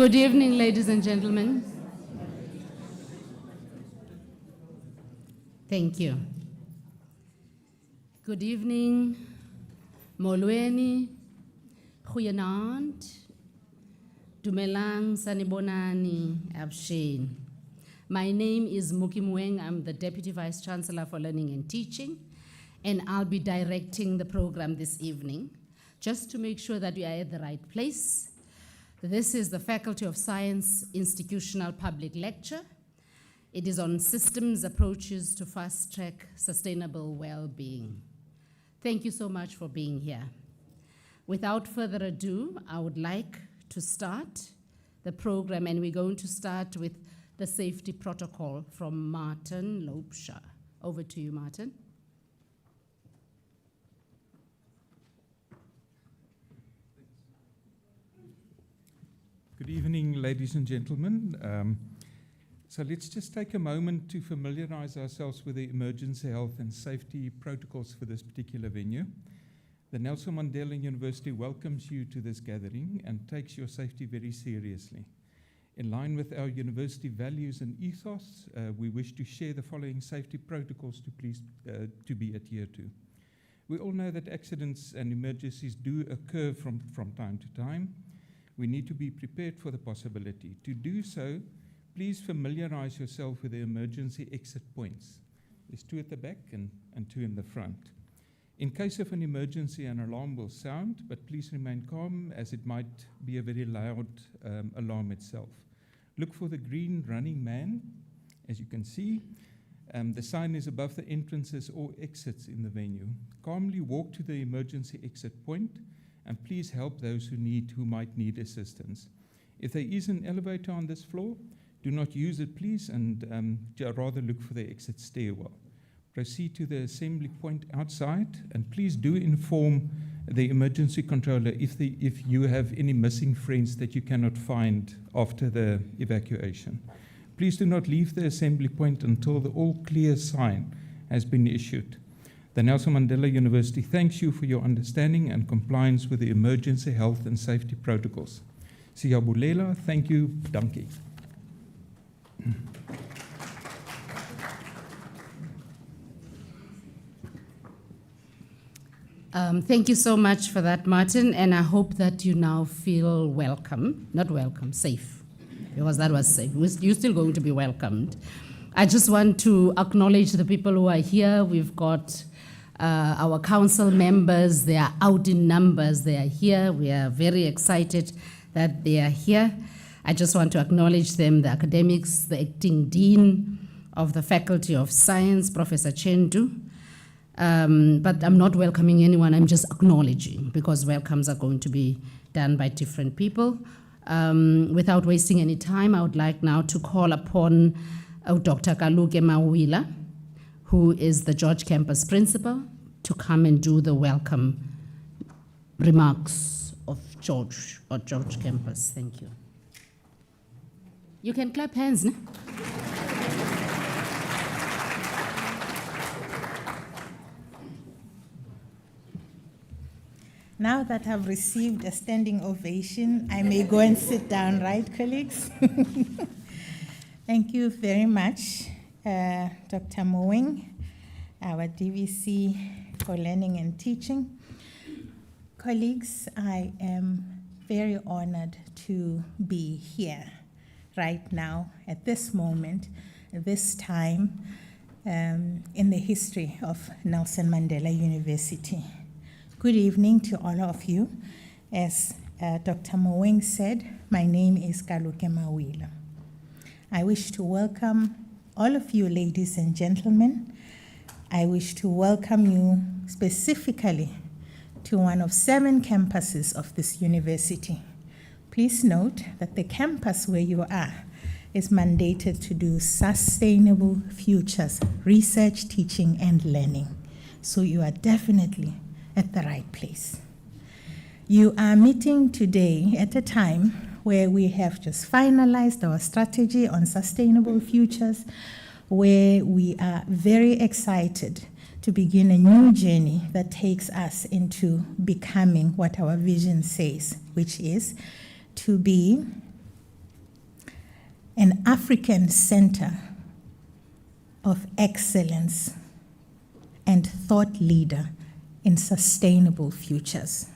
Good evening, ladies and gentlemen. Thank you. Good evening, molweni, goeienaand, dumelang, sanibonani, absheni. My name is Muki Mueng. I'm the Deputy Vice Chancellor for Learning and Teaching, and I'll be directing the program this evening, just to make sure that we are at the right place. This is the Faculty of Science Institutional Public Lecture. It is on systems approaches to fast-track sustainable well-being. Thank you so much for being here. Without further ado, I would like to start the program, and we're going to start with the safety protocol from Martin Lopsha. Over to you, Martin. Good evening, ladies and gentlemen. So let's just take a moment to familiarize ourselves with the emergency health and safety protocols for this particular venue. The Nelson Mandela University welcomes you to this gathering and takes your safety very seriously. In line with our university values and ethos, we wish to share the following safety protocols to be adhered to. We all know that accidents and emergencies do occur from time to time. We need to be prepared for the possibility. To do so, please familiarize yourself with the emergency exit points. There's 2 at the back and 2 in the front. In case of an emergency, an alarm will sound, but please remain calm as it might be a very loud alarm itself. Look for the green running man, as you can see. The sign is above the entrances or exits in the venue. Calmly walk to the emergency exit point and please help those who might need assistance. If there is an elevator on this floor, do not use it, please, and rather look for the exit stairwell. Proceed to the assembly point outside, and please do inform the emergency controller if you have any missing friends that you cannot find after the evacuation. Please do not leave the assembly point until the all clear sign has been issued. The Nelson Mandela University thanks you for your understanding and compliance with the emergency health and safety protocols. Siyabulela, thank you, dankie. Thank you so much for that, Martin, and I hope that you now feel welcome, not welcome, safe, because that was safe. You're still going to be welcomed. I just want to acknowledge the people who are here. We've got our council members. They are out in numbers. They are here. We are very excited that they are here. I just want to acknowledge them, the academics, the acting dean of the Faculty of Science, Professor Chendu. But I'm not welcoming anyone, I'm just acknowledging, because welcomes are going to be done by different people. Without wasting any time, I would like now to call upon Dr. Kaluke Mawila, who is the George Campus principal, to come and do the welcome remarks of George Campus. Thank you. You can clap hands, no? Now that I've received a standing ovation, I may go and sit down, right, colleagues? Thank you very much, Dr. Moeng, our DVC for Learning and Teaching. Colleagues, I am very honored to be here right now, at this moment, this time, in the history of Nelson Mandela University. Good evening to all of you. As Dr. Moeng said, my name is Kaluke Mawila. I wish to welcome all of you, ladies and gentlemen. I wish to welcome you specifically to one of 7 campuses of this university. Please note that the campus where you are is mandated to do sustainable futures, research, teaching, and learning. So you are definitely at the right place. You are meeting today at a time where we have just finalized our strategy on sustainable futures, where we are very excited to begin a new journey that takes us into becoming what our vision says, which is to be an African center of excellence and thought leader in sustainable futures.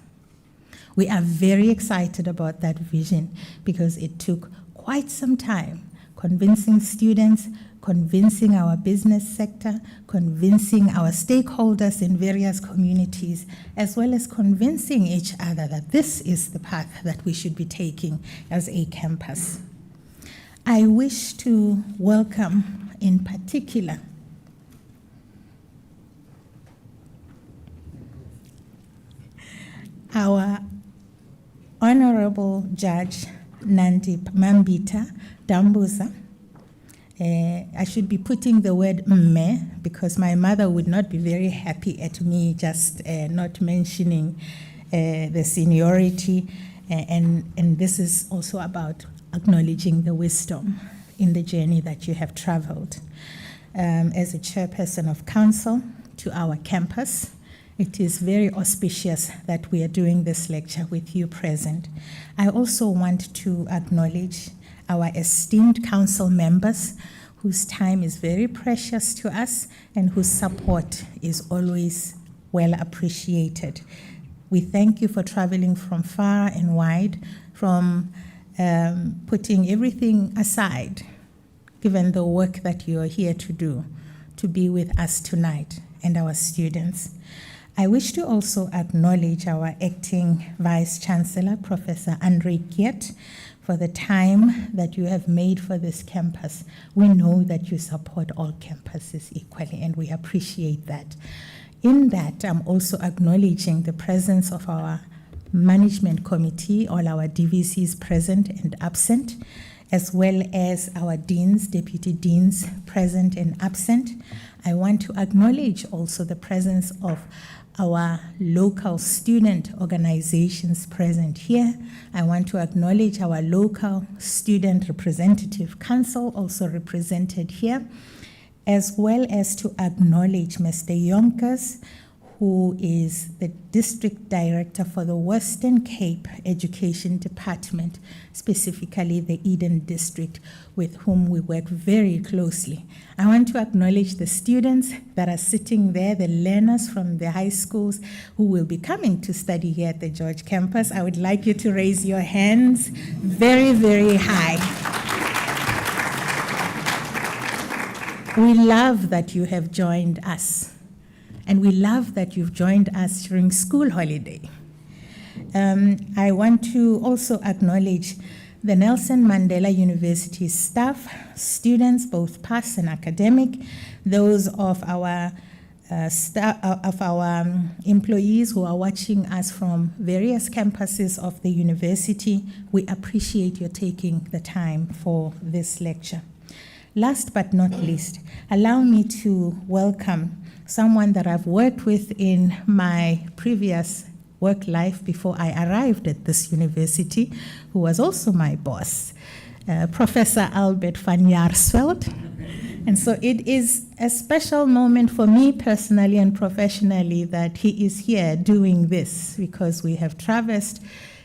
We are very excited about that vision because it took quite some time convincing students, convincing our business sector, convincing our stakeholders in various communities, as well as convincing each other that this is the path that we should be taking as a campus. I wish to welcome in particular our Honorable Judge Nandi Mambita Dambuza. I should be putting the word mme because my mother would not be very happy at me just not mentioning the seniority, and this is also about acknowledging the wisdom in the journey that you have traveled. As a chairperson of council to our campus, it is very auspicious that we are doing this lecture with you present. I also want to acknowledge our esteemed council members whose time is very precious to us and whose support is always well appreciated. We thank you for traveling from far and wide, from putting everything aside, given the work that you are here to do, to be with us tonight and our students. I wish to also acknowledge our acting Vice Chancellor, Professor Andre Kiet, for the time that you have made for this campus. We know that you support all campuses equally, and we appreciate that. In that, I'm also acknowledging the presence of our management committee, all our DVCs present and absent, as well as our deans, deputy deans present and absent. I want to acknowledge also the presence of our local student organizations present here. I want to acknowledge our local student representative council also represented here, as well as to acknowledge Mr. Yonkers, who is the District Director for the Western Cape Education Department, specifically the Eden District, with whom we work very closely. I want to acknowledge the students that are sitting there, the learners from the high schools who will be coming to study here at the George campus. I would like you to raise your hands very, very high. We love that you have joined us. And we love that you've joined us during school holiday. I want to also acknowledge the Nelson Mandela University staff, students, both past and academic, those of our employees who are watching us from various campuses of the university. We appreciate your taking the time for this lecture. Last but not least, allow me to welcome someone that I've worked with in my previous work life before I arrived at this university, who was also my boss, Professor Albert van Jaarsveld. And so it is a special moment for me personally and professionally that he is here doing this, because we have traversed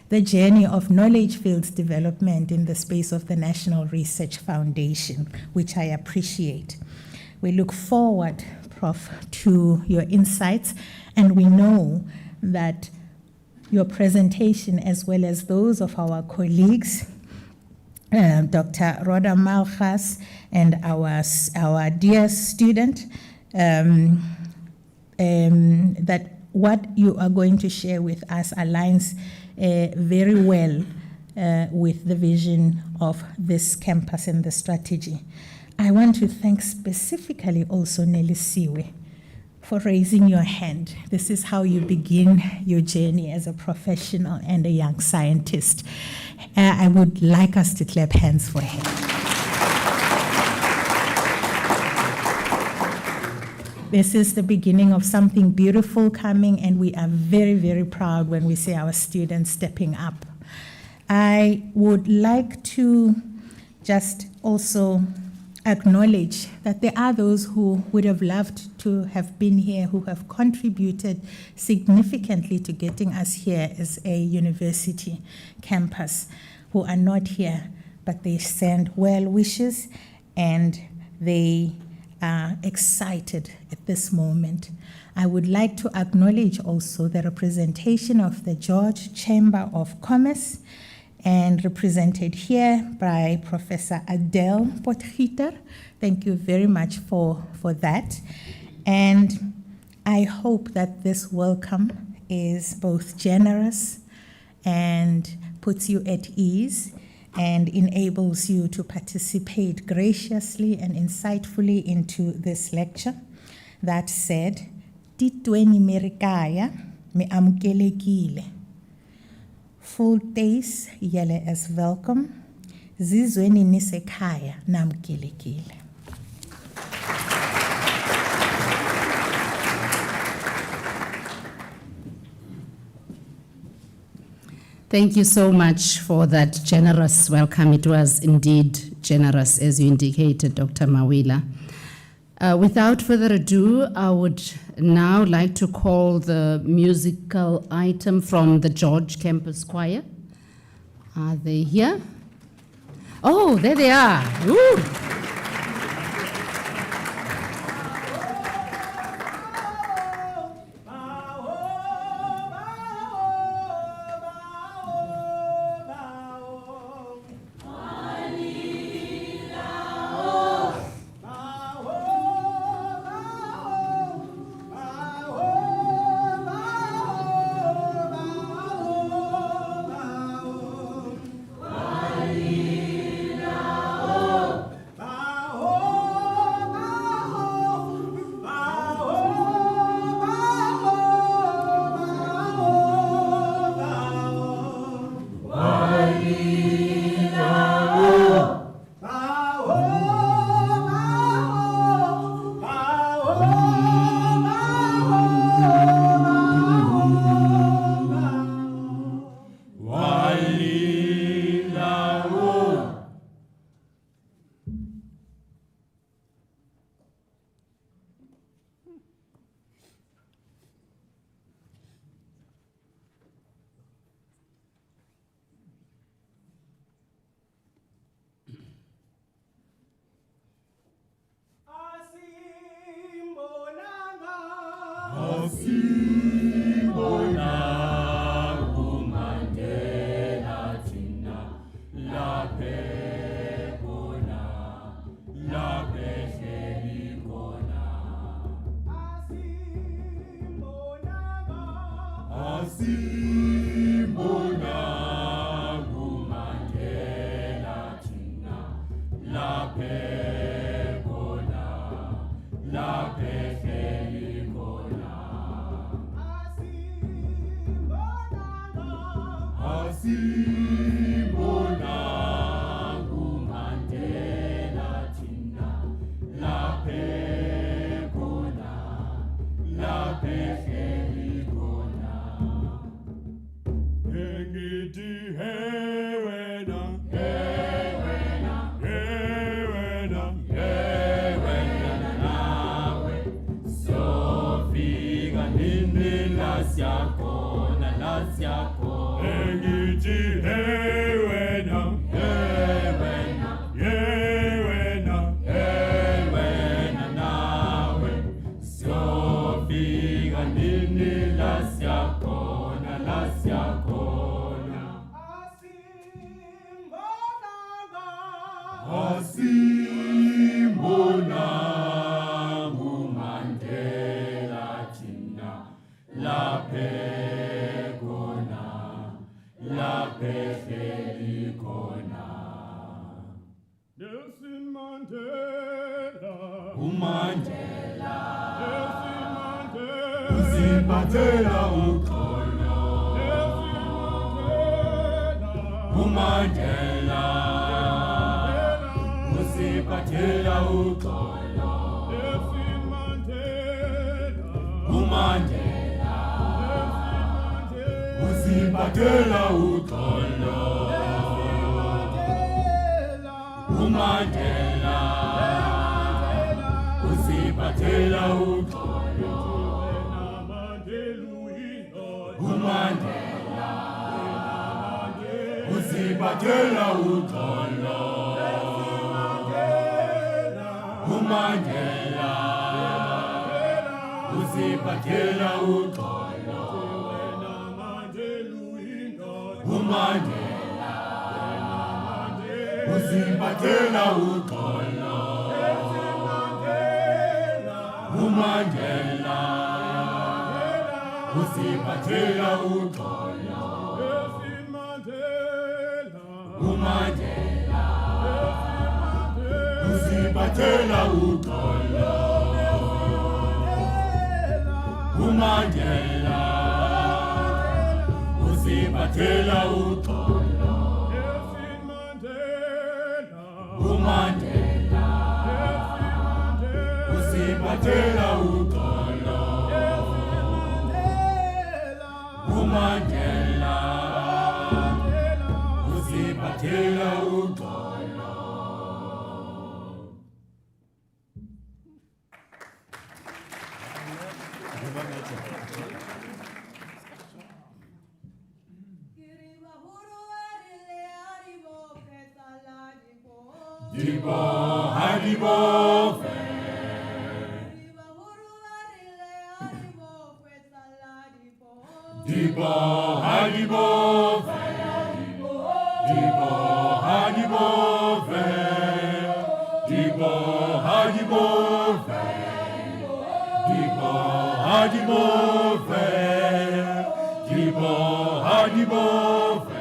the journey of knowledge fields development in the space of the National Research Foundation, which I appreciate. We look forward, Prof, to your insights, and we know that your presentation, as well as those of our colleagues, Dr. Rhoda Malchas and our dear student, that what you are going to share with us aligns very well with the vision of this campus and the strategy. I want to thank specifically also Nelly Siwe for raising your hand. This is how you begin your journey as a professional and a young scientist. I would like us to clap hands for him. This is the beginning of something beautiful coming, and we are very, very proud when we see our students stepping up. I would like to just also acknowledge that there are those who would have loved to have been here, who have contributed significantly to getting us here as a university campus, who are not here. but they send well wishes and they are excited at this moment. I would like to acknowledge also the representation of the George Chamber of Commerce, and represented here by Professor Adele Potgieter. Thank you very much for that. And I hope that this welcome is both generous and puts you at ease and enables you to participate graciously and insightfully into this lecture. That said, titweni merikaya me amukelekile. Full days yele as welcome. Zizweni nisekhaya namukelekile. Thank you so much for that generous welcome. It was indeed generous, as you indicated, Dr. Mawila. Without further ado, I would now like to call the musical item from the George Campus Choir. Are they here? Oh, there they are. Woo. Mandela, uMandela uziphathela uxolo uMandela uziphathela uxolo uMandela uziphathela uxolo uMandela uziphathela uxolo uMandela uziphathela uxolo uMandela uziphathela uxolo uMandela uziphathela uxolo. Dibo hadibo fe. Dibo hadibo fe. Dibo hadibo fe. Dibo hadibo fe. Dibo hadibo fe. Dibo hadibo fe.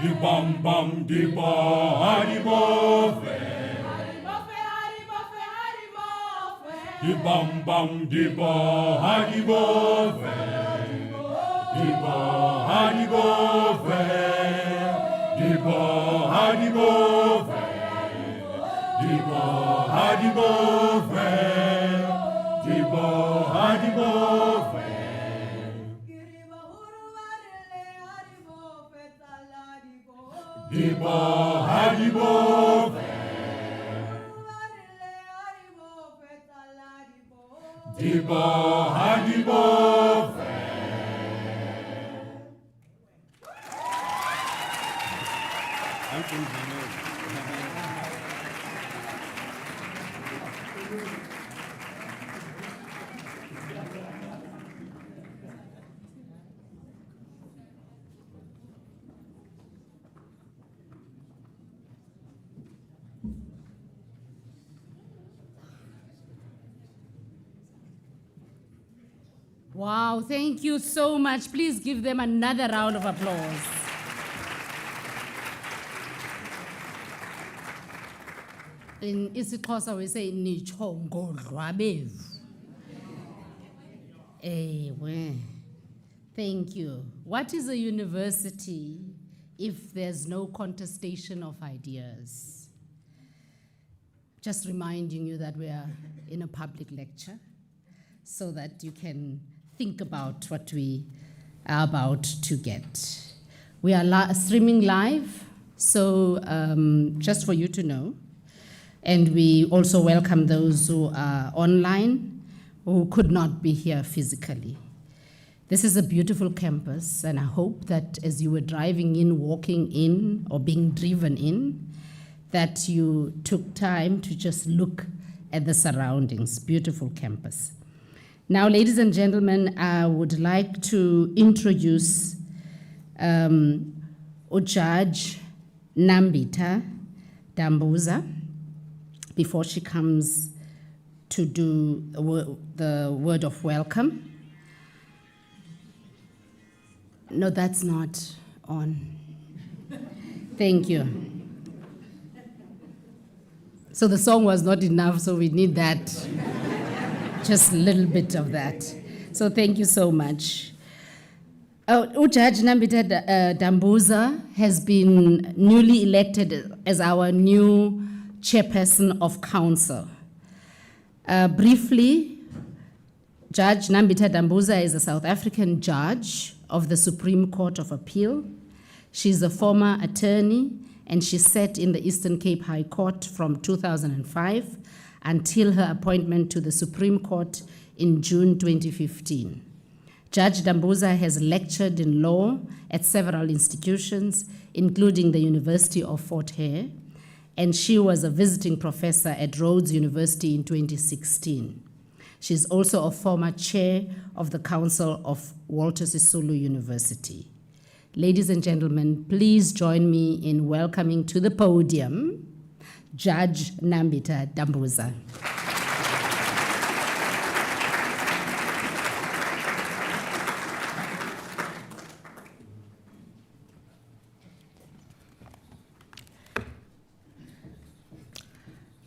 Di bam bam di ba di bo fe. Di bam bam di ba di bo fe. Di ba di bo fe. Di ba di bo fe. Di ba di bo fe. Di ba di bo fe. Dibo hadibo fe. Dibo hadibo fe. Wow, thank you so much. Please give them another round of applause. In isiXhosa we say nitsho ngodlwabevu. Ewe. Thank you. What is a university if there's no contestation of ideas? Just reminding you that we are in a public lecture so that you can think about what we are about to get. We are streaming live, so just for you to know. And we also welcome those who are online, who could not be here physically. This is a beautiful campus, and I hope that as you were driving in, walking in, or being driven in, that you took time to just look at the surroundings. Beautiful campus. Now, ladies and gentlemen, I would like to introduce Judge Nambita Dambuza before she comes to do the word of welcome. No, that's not on. Thank you. So the song was not enough, so we need that. Just a little bit of that. So thank you so much. Judge Nambita Dambuza has been newly elected as our new chairperson of council. Briefly, Judge Nambita Dambuza is a South African judge of the Supreme Court of Appeal. She's a former attorney, and she sat in the Eastern Cape High Court from 2005 until her appointment to the Supreme Court in June 2015. Judge Dambuza has lectured in law at several institutions, including the University of Fort Hare, and she was a visiting professor at Rhodes University in 2016. She's also a former chair of the Council of Walter Sisulu University. Ladies and gentlemen, please join me in welcoming to the podium Judge Nambita Dambuza.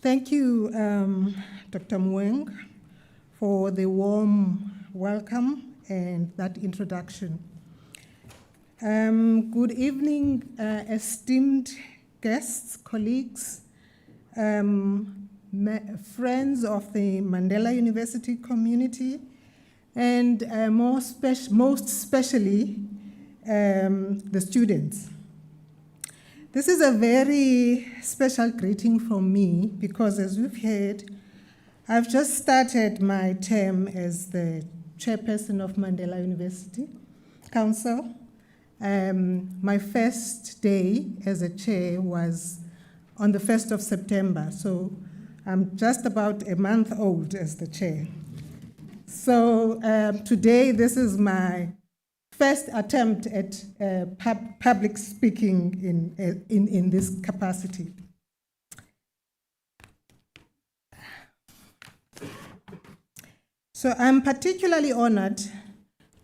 Thank you, Dr. Mueng, for the warm welcome and that introduction. Good evening, esteemed guests, colleagues, friends of the Mandela University community, and most especially the students. This is a very special greeting from me because, as we've heard, I've just started my term as the chairperson of Mandela University Council. My first day as a chair was on the 1st of September, so I'm just about a month old as the chair. So today, this is my first attempt at public speaking in this capacity. So I'm particularly honored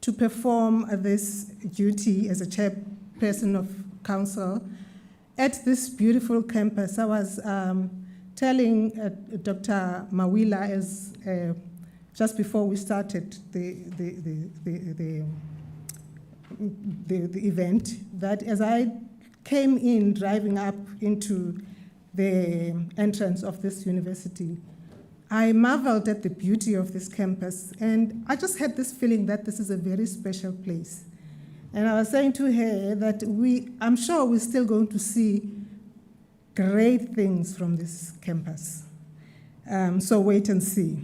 to perform this duty as a chairperson of council at this beautiful campus. I was telling Dr. Mawila as just before we started the event that as I came in driving up into the entrance of this university, I marveled at the beauty of this campus, and I just had this feeling that this is a very special place. And I was saying to her that I'm sure we're still going to see great things from this campus. So wait and see.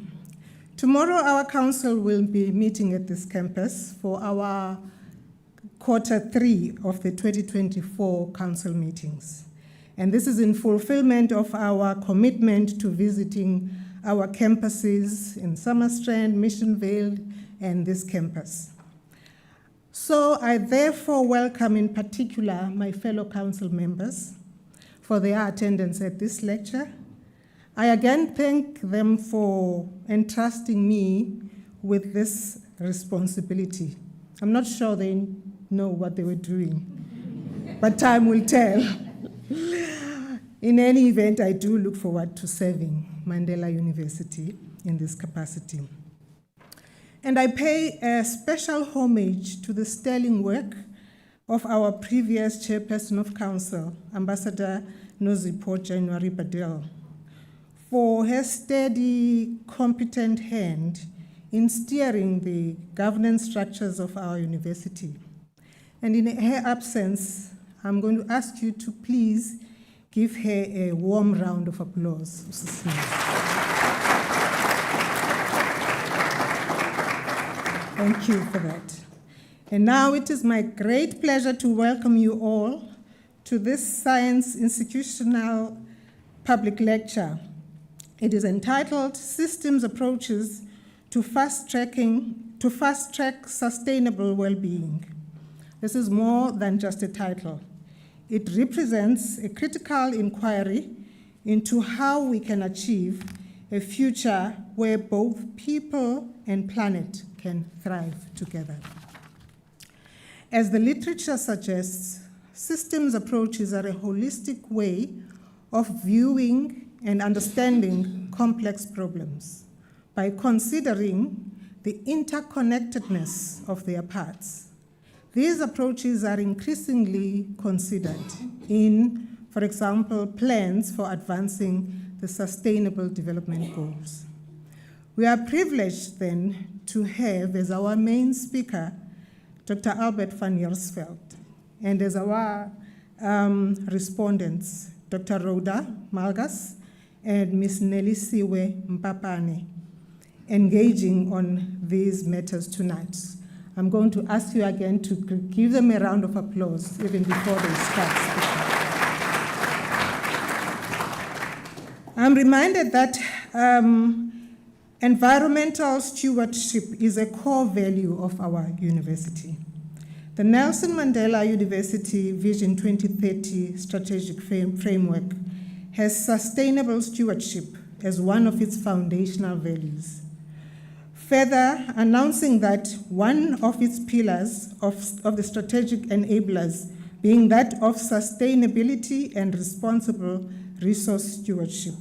Tomorrow, our council will be meeting at this campus for our Q3 of the 2024 council meetings. And this is in fulfillment of our commitment to visiting our campuses in Summerstrand, Mission Vale, and this campus. So I therefore welcome in particular my fellow council members for their attendance at this lecture. I again thank them for entrusting me with this responsibility. I'm not sure they know what they were doing, but time will tell. In any event, I do look forward to serving Mandela University in this capacity. And I pay a special homage to the sterling work of our previous chairperson of council, Ambassador Nozipho January Badel, for her steady, competent hand in steering the governance structures of our university. And in her absence, I'm going to ask you to please give her a warm round of applause. Thank you for that. And now it is my great pleasure to welcome you all to this science institutional public lecture. It is entitled Systems Approaches to Fast-Track Sustainable Well-Being. This is more than just a title. It represents a critical inquiry into how we can achieve a future where both people and planet can thrive together. As the literature suggests, systems approaches are a holistic way of viewing and understanding complex problems by considering the interconnectedness of their parts. These approaches are increasingly considered in, for example, plans for advancing the Sustainable Development Goals. We are privileged then to have as our main speaker Dr. Albert van Jaarsveld, and as our respondents, Dr. Rhoda Malgas and Ms. Nelisiwe Mpapane, engaging on these matters tonight. I'm going to ask you again to give them a round of applause even before they start speaking. I'm reminded that environmental stewardship is a core value of our university. The Nelson Mandela University Vision 2030 strategic framework has sustainable stewardship as one of its foundational values. Further, announcing that one of its pillars of the strategic enablers being that of sustainability and responsible resource stewardship.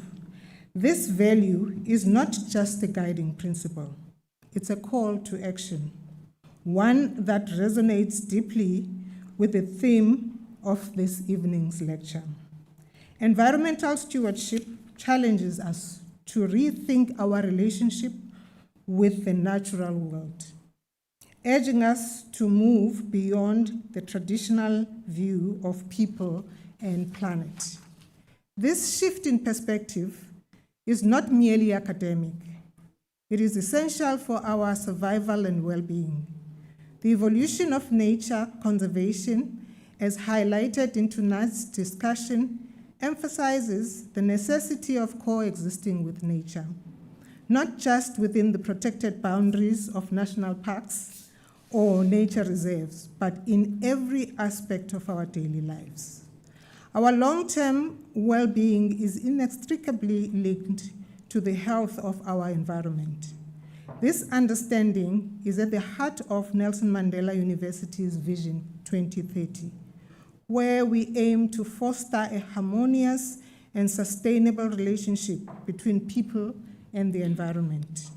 This value is not just a guiding principle, it's a call to action, one that resonates deeply with the theme of this evening's lecture. Environmental stewardship challenges us to rethink our relationship with the natural world, urging us to move beyond the traditional view of people and planet. This shift in perspective is not merely academic. It is essential for our survival and well-being. The evolution of nature conservation, as highlighted in tonight's discussion, emphasizes the necessity of coexisting with nature, not just within the protected boundaries of national parks or nature reserves, but in every aspect of our daily lives. Our long-term well-being is inextricably linked to the health of our environment. This understanding is at the heart of Nelson Mandela University's Vision 2030, where we aim to foster a harmonious and sustainable relationship between people and the environment.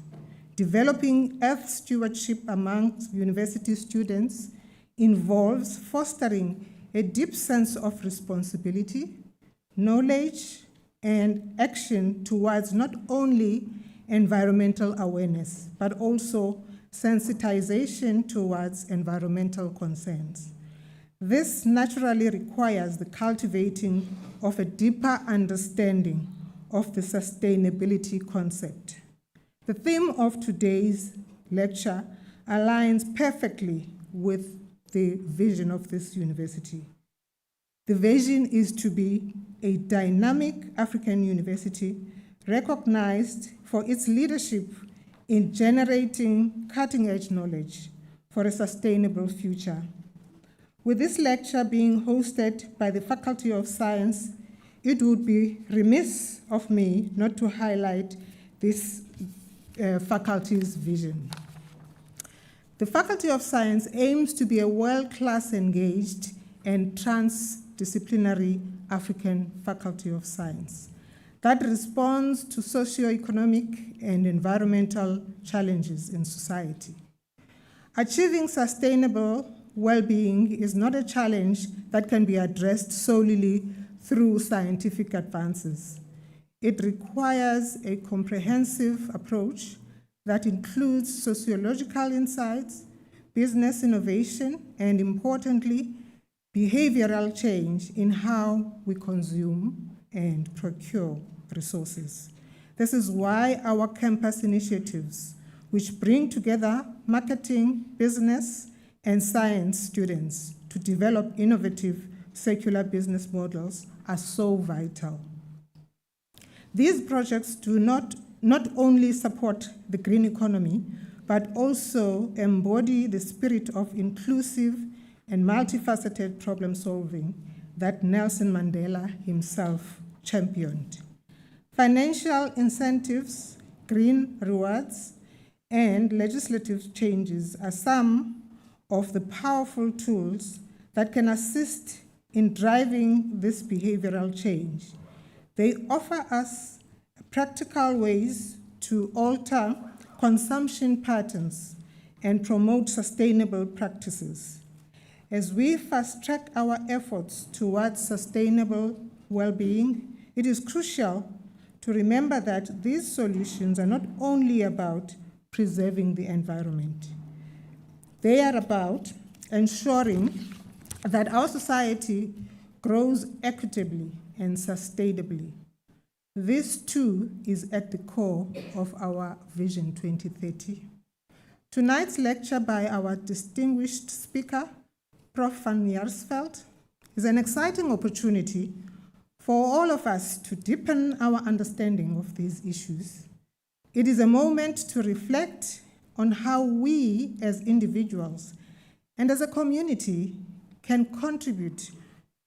Developing Earth stewardship amongst university students involves fostering a deep sense of responsibility, knowledge, and action towards not only environmental awareness, but also sensitization towards environmental concerns. This naturally requires the cultivating of a deeper understanding of the sustainability concept. The theme of today's lecture aligns perfectly with the vision of this university. The vision is to be a dynamic African university recognized for its leadership in generating cutting-edge knowledge for a sustainable future. With this lecture being hosted by the Faculty of Science, it would be remiss of me not to highlight this faculty's vision. The Faculty of Science aims to be a world-class engaged and transdisciplinary African Faculty of Science that responds to socio-economic and environmental challenges in society. Achieving sustainable well-being is not a challenge that can be addressed solely through scientific advances. It requires a comprehensive approach that includes sociological insights, business innovation, and importantly, behavioral change in how we consume and procure resources. This is why our campus initiatives, which bring together marketing, business, and science students to develop innovative circular business models, are so vital. These projects do not only support the green economy, but also embody the spirit of inclusive and multifaceted problem solving that Nelson Mandela himself championed. Financial incentives, green rewards, and legislative changes are some of the powerful tools that can assist in driving this behavioral change. They offer us practical ways to alter consumption patterns and promote sustainable practices. As we fast-track our efforts towards sustainable well-being, it is crucial to remember that these solutions are not only about preserving the environment. They are about ensuring that our society grows equitably and sustainably. This too is at the core of our Vision 2030. Tonight's lecture by our distinguished speaker, Prof. van Jaarsveld, is an exciting opportunity for all of us to deepen our understanding of these issues. It is a moment to reflect on how we as individuals and as a community can contribute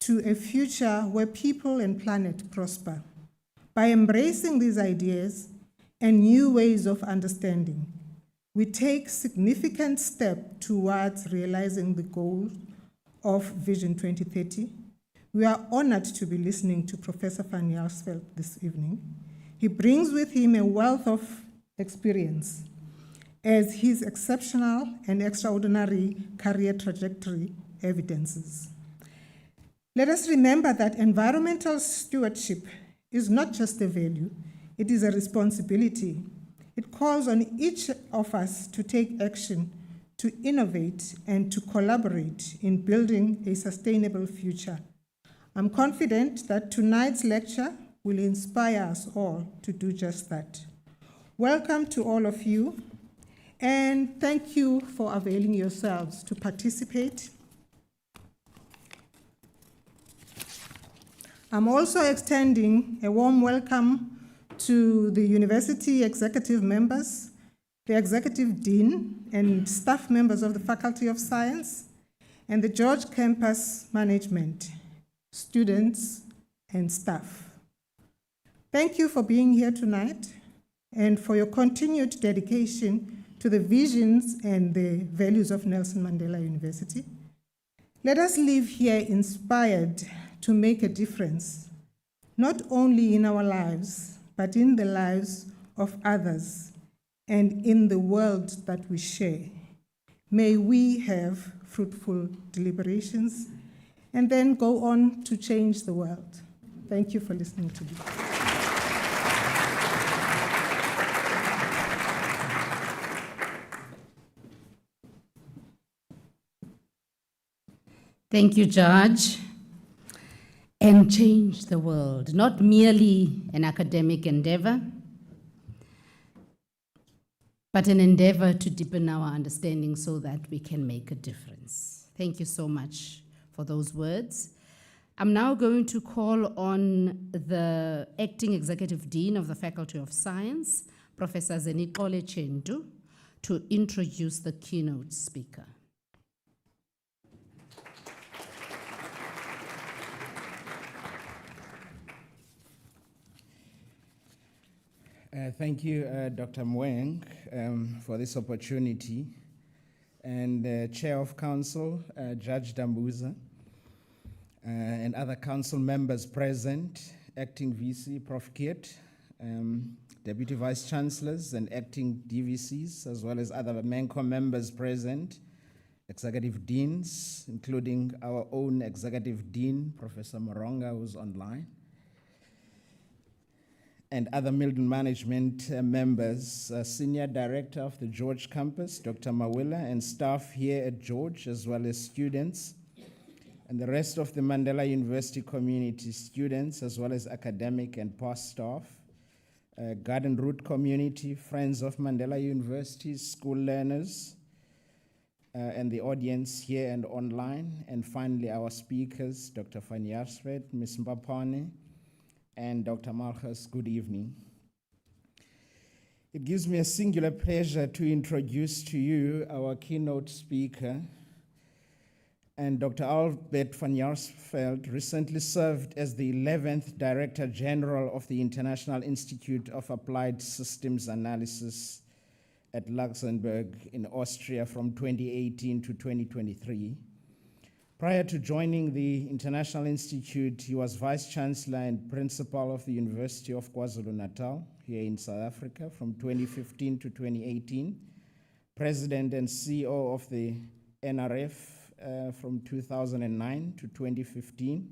to a future where people and planet prosper by embracing these ideas and new ways of understanding. We take significant step towards realizing the goal of Vision 2030. We are honored to be listening to Professor Van Jaarsveld this evening. He brings with him a wealth of experience as his exceptional and extraordinary career trajectory evidences. Let us remember that environmental stewardship is not just a value, it is a responsibility. It calls on each of us to take action, to innovate, and to collaborate in building a sustainable future. I'm confident that tonight's lecture will inspire us all to do just that. Welcome to all of you, and thank you for availing yourselves to participate. I'm also extending a warm welcome to the university executive members, the executive dean, and staff members of the Faculty of Science, and the George campus management, students, and staff. Thank you for being here tonight and for your continued dedication to the visions and the values of Nelson Mandela University. Let us leave here inspired to make a difference, not only in our lives, but in the lives of others and in the world that we share. May we have fruitful deliberations and then go on to change the world. Thank you for listening to me. Thank you, Judge. And change the world, not merely an academic endeavor, but an endeavor to deepen our understanding so that we can make a difference. Thank you so much for those words. I'm now going to call on the Acting Executive Dean of the Faculty of Science, Professor Zeniqole Chendu, to introduce the keynote speaker. Thank you, Dr. Mweng, for this opportunity, and Chair of Council, Judge Dambuza, and other council members present, Acting VC, Prof. Kit, Deputy Vice Chancellors and Acting DVCs, as well as other MENCO members present, Executive Deans, including our own Executive Dean, Professor Moronga, who's online, and other middle management members, Senior Director of the George campus, Dr. Mawila, and staff here at George, as well as students, and the rest of the Mandela University community, students, as well as academic and past staff, Garden Route community, friends of Mandela University, school learners, and the audience here and online, and finally our speakers, Dr. Van Jaarsveld, Ms. Mbapane, and Dr. Malchus, good evening. It gives me a singular pleasure to introduce to you our keynote speaker. And Dr. Albert Van Jaarsveld recently served as the 11th Director General of the International Institute of Applied Systems Analysis at Luxembourg in Austria from 2018 to 2023. Prior to joining the International Institute, he was Vice Chancellor and Principal of the University of KwaZulu-Natal here in South Africa from 2015 to 2018, President and CEO of the NRF from 2009 to 2015.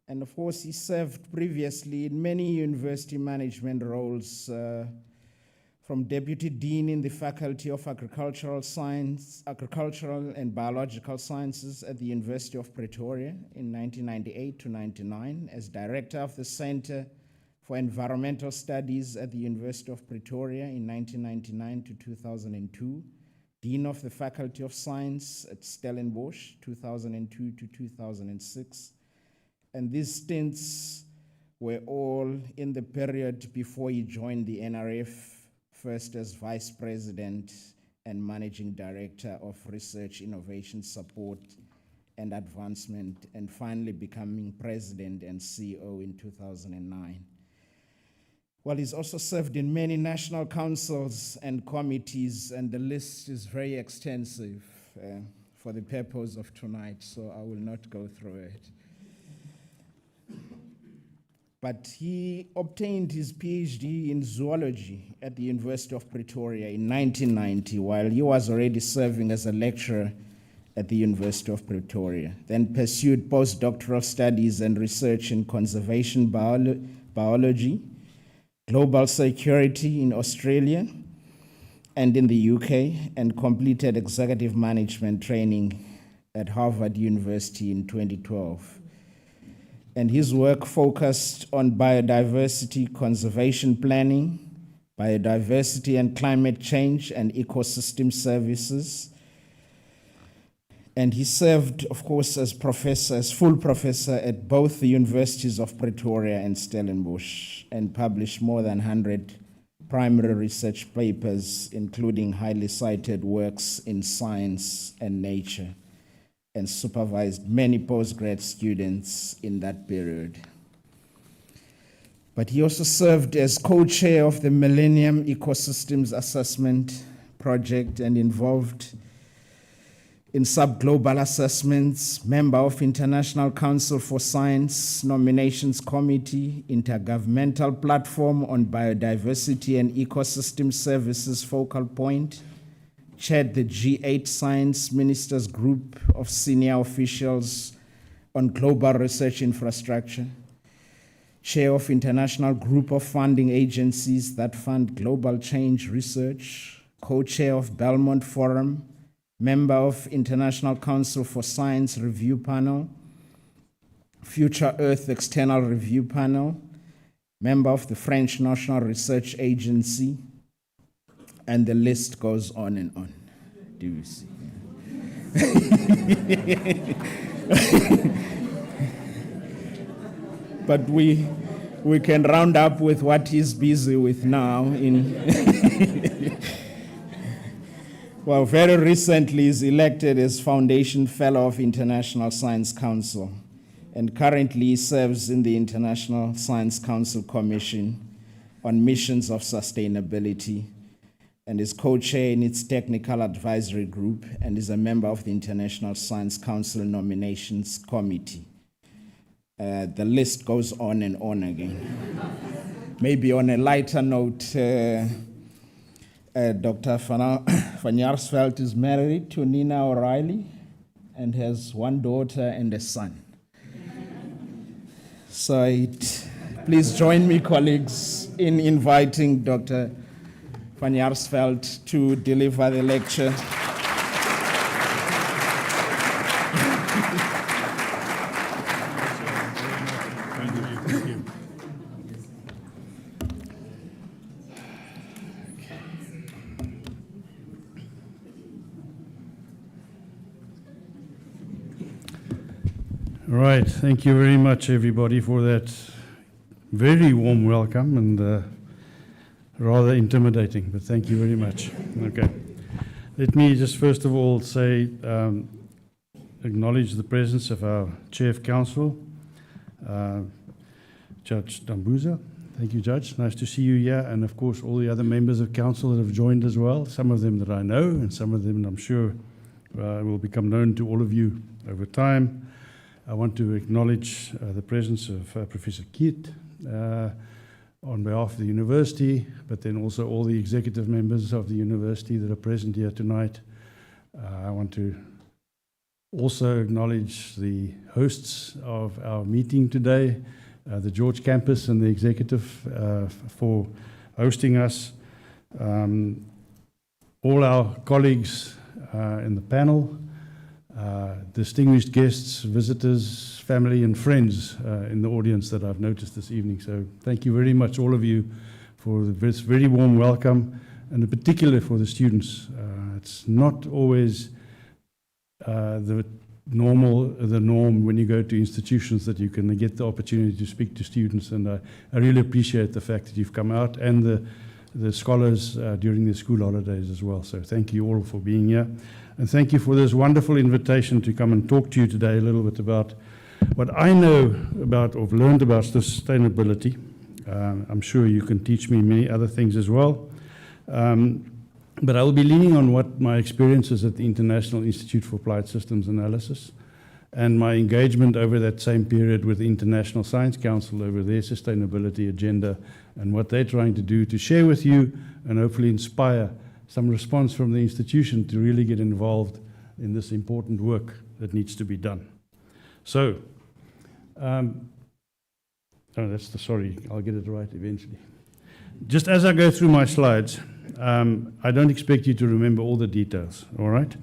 And of course, he served previously in many university management roles, from Deputy Dean in the Faculty of Agricultural and Biological Sciences at the University of Pretoria in 1998 to 99, as Director of the Center for Environmental Studies at the University of Pretoria in 1999 to 2002, Dean of the Faculty of Science at Stellenbosch 2002 to 2006, And these stints were all in the period before he joined the NRF, first as Vice President and Managing Director of Research, Innovation Support and Advancement, and finally becoming President and CEO in 2009. Well, he's also served in many national councils and committees, and the list is very extensive for the purpose of tonight, so I will not go through it. But he obtained his PhD in zoology at the University of Pretoria in 1990, while he was already serving as a lecturer at the University of Pretoria. Then pursued postdoctoral studies and research in conservation biology, global security in Australia and in the UK, and completed executive management training at Harvard University in 2012. And his work focused on biodiversity conservation planning, biodiversity and climate change, and ecosystem services. And he served, of course, as full professor at both the universities of Pretoria and Stellenbosch, and published more than 100 primary research papers, including highly cited works in Science and Nature, and supervised many postgrad students in that period. But he also served as co-chair of the Millennium Ecosystems Assessment Project and involved in sub-global assessments, member of International Council for Science Nominations Committee, Intergovernmental Platform on Biodiversity and Ecosystem Services Focal Point, chaired the G8 Science Ministers Group of senior officials on global research infrastructure, chair of International Group of Funding Agencies that fund global change research, co-chair of Belmont Forum, member of International Council for Science Review Panel, Future Earth External Review Panel, member of the French National Research Agency, and the list goes on and on. Do you see? But we can round up with what he's busy with now. Well, very recently he's elected as Foundation Fellow of International Science Council, and currently serves in the International Science Council Commission on Missions of Sustainability, and is co-chair in its technical advisory group, and is a member of the International Science Council Nominations Committee. The list goes on and on again. Maybe on a lighter note, Dr. Van Jaarsveld is married to Nina O'Reilly and has one daughter and a son. So please join me, colleagues, in inviting Dr. Van Jaarsveld to deliver the lecture. Thank you. All right, thank you very much, everybody, for that very warm welcome and rather intimidating, but thank you very much. Okay, let me just first of all say, acknowledge the presence of our Chair of Council, Judge Dambuza. Thank you, Judge. Nice to see you here, and of course all the other members of Council that have joined as well, some of them that I know, and some of them I'm sure will become known to all of you over time. I want to acknowledge the presence of Professor Keat on behalf of the university, but then also all the executive members of the university that are present here tonight. I want to also acknowledge the hosts of our meeting today, the George Campus and the executive for hosting us, all our colleagues in the panel, distinguished guests, visitors, family and friends in the audience that I've noticed this evening. So thank you very much, all of you, for this very warm welcome, and in particular for the students. It's not always the the norm when you go to institutions, that you can get the opportunity to speak to students. And I really appreciate the fact that you've come out, and the scholars during the school holidays as well. So thank you all for being here. And thank you for this wonderful invitation to come and talk to you today a little bit about what I know about or have learned about sustainability. I'm sure you can teach me many other things as well. But I will be leaning on what my experiences at the International Institute for Applied Systems Analysis and my engagement over that same period with the International Science Council over their sustainability agenda and what they're trying to do to share with you and hopefully inspire some response from the institution to really get involved in this important work that needs to be done. So, sorry, I'll get it right eventually. Just as I go through my slides, I don't expect you to remember all the details, all right?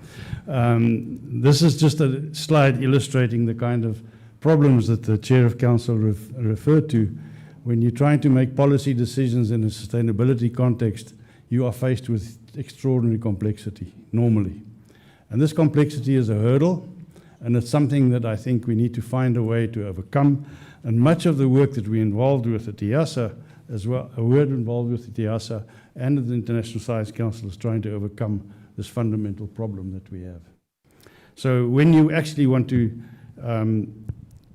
This is just a slide illustrating the kind of problems that the Chair of Council referred to. When you're trying to make policy decisions in a sustainability context, you are faced with extraordinary complexity, normally. And this complexity is a hurdle, and it's something that I think we need to find a way to overcome. And much of the work that we're involved with at IASA as well, we're involved with IASA and the International Science Council is trying to overcome this fundamental problem that we have. So when you actually want to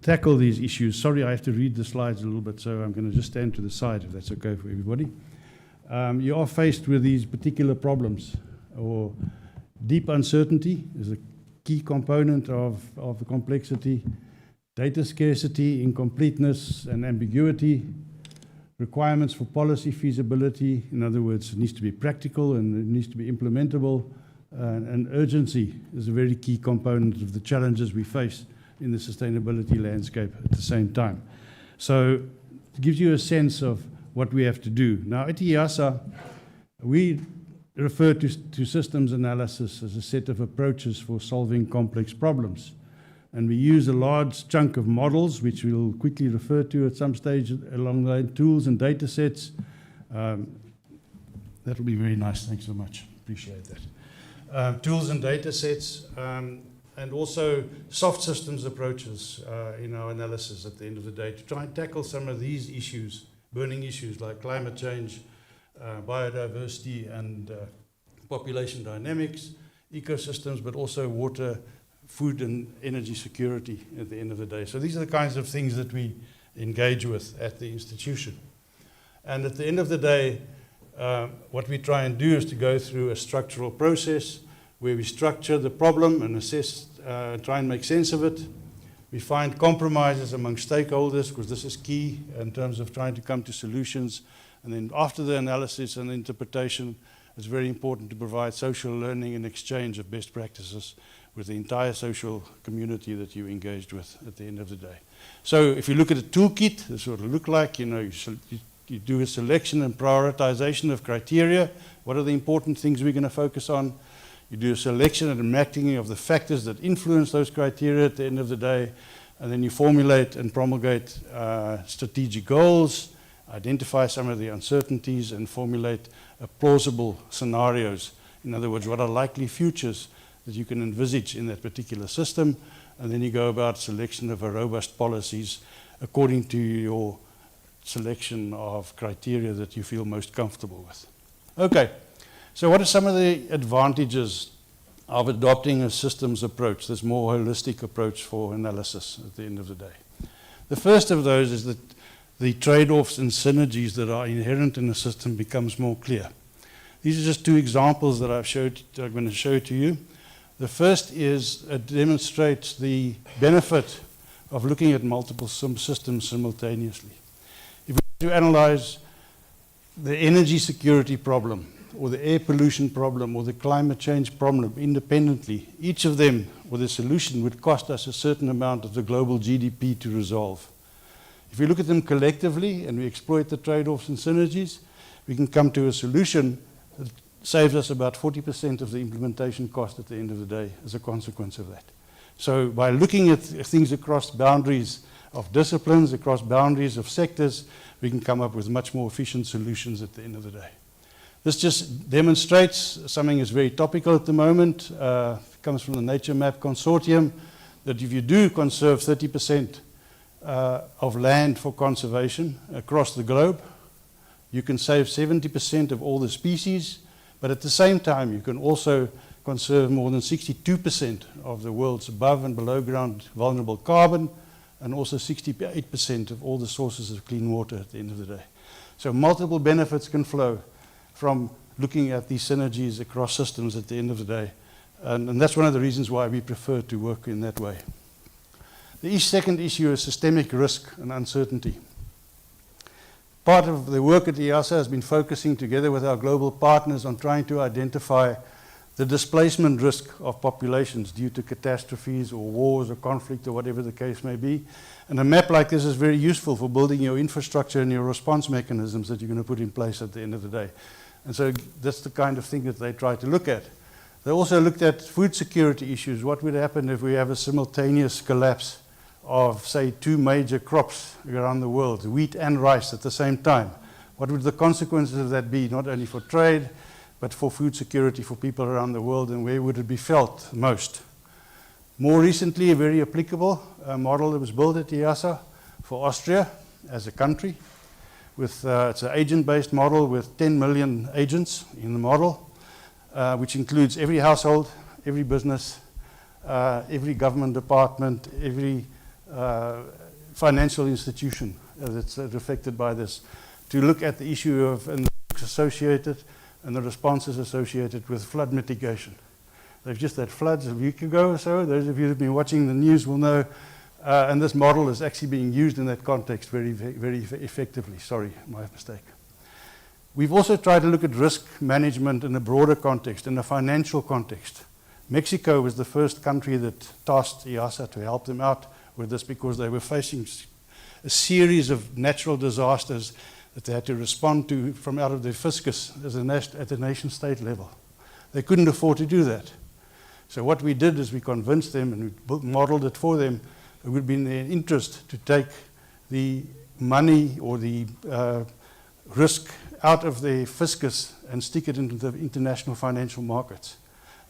tackle these issues, sorry, I have to read the slides a little bit, so I'm going to just stand to the side if that's okay for everybody. You are faced with these particular problems, or deep uncertainty is a key component of the complexity, data scarcity, incompleteness, and ambiguity, requirements for policy feasibility. In other words, it needs to be practical and it needs to be implementable, and urgency is a very key component of the challenges we face in the sustainability landscape at the same time. So it gives you a sense of what we have to do. Now at IASA, we refer to systems analysis as a set of approaches for solving complex problems. And we use a large chunk of models, which we'll quickly refer to at some stage along the line, tools and data sets. That'll be very nice. Thanks so much. Appreciate that. Tools and data sets, and also soft systems approaches in our analysis at the end of the day to try and tackle some of these issues, burning issues like climate change, biodiversity and population dynamics, ecosystems, but also water, food and energy security at the end of the day. So these are the kinds of things that we engage with at the institution. And at the end of the day, what we try and do is to go through a structural process where we structure the problem and assess, try and make sense of it. We find compromises among stakeholders, because this is key in terms of trying to come to solutions. And then after the analysis and interpretation, it's very important to provide social learning and exchange of best practices with the entire social community that you engaged with at the end of the day. So if you look at a toolkit, this sort of look like, you do a selection and prioritization of criteria. What are the important things we're going to focus on? You do a selection and a mapping of the factors that influence those criteria at the end of the day. And then you formulate and promulgate strategic goals, identify some of the uncertainties, and formulate plausible scenarios. In other words, what are likely futures that you can envisage in that particular system, and then you go about selection of a robust policies according to your selection of criteria that you feel most comfortable with. Okay, so what are some of the advantages of adopting a systems approach, this more holistic approach for analysis at the end of the day? The first of those is that the trade-offs and synergies that are inherent in the system becomes more clear. These are just two examples that I'm going to show to you. The first is it demonstrates the benefit of looking at multiple systems simultaneously. If we analyze the energy security problem, or the air pollution problem, or the climate change problem independently, each of them with a solution would cost us a certain amount of the global GDP to resolve. If we look at them collectively and we exploit the trade-offs and synergies, we can come to a solution that saves us about 40% of the implementation cost at the end of the day as a consequence of that. So by looking at things across boundaries of disciplines, across boundaries of sectors, we can come up with much more efficient solutions at the end of the day. This just demonstrates something that's very topical at the moment. It comes from the Nature Map Consortium. that if you do conserve 30% of land for conservation across the globe, you can save 70% of all the species, but at the same time you can also conserve more than 62% of the world's above and below ground vulnerable carbon, and also 68% of all the sources of clean water at the end of the day. So multiple benefits can flow from looking at these synergies across systems at the end of the day. And that's one of the reasons why we prefer to work in that way. The second issue is systemic risk and uncertainty. Part of the work at EASA has been focusing together with our global partners on trying to identify the displacement risk of populations due to catastrophes or wars or conflict or whatever the case may be. And a map like this is very useful for building your infrastructure and your response mechanisms that you're going to put in place at the end of the day. And so that's the kind of thing that they try to look at. They also looked at food security issues. What would happen if we have a simultaneous collapse of, say, 2 major crops around the world, wheat and rice at the same time? What would the consequences of that be, not only for trade, but for food security for people around the world, and where would it be felt most? More recently, a very applicable model that was built at EASA for Austria as a country. It's an agent-based model with 10 million agents in the model, which includes every household, every business, every government department, every financial institution that's affected by this, to look at the issue of and the risks associated and the responses associated with flood mitigation. They've just had floods a week ago or so. Those of you who have been watching the news will know, and this model is actually being used in that context very, very effectively. Sorry, my mistake. We've also tried to look at risk management in a broader context, in a financial context. Mexico was the first country that tasked EASA to help them out with this because they were facing a series of natural disasters that they had to respond to from out of their fiscus at the nation-state level. They couldn't afford to do that. So what we did is we convinced them and we modeled it for them. It would be in their interest to take the money or the risk out of their fiscus and stick it into the international financial markets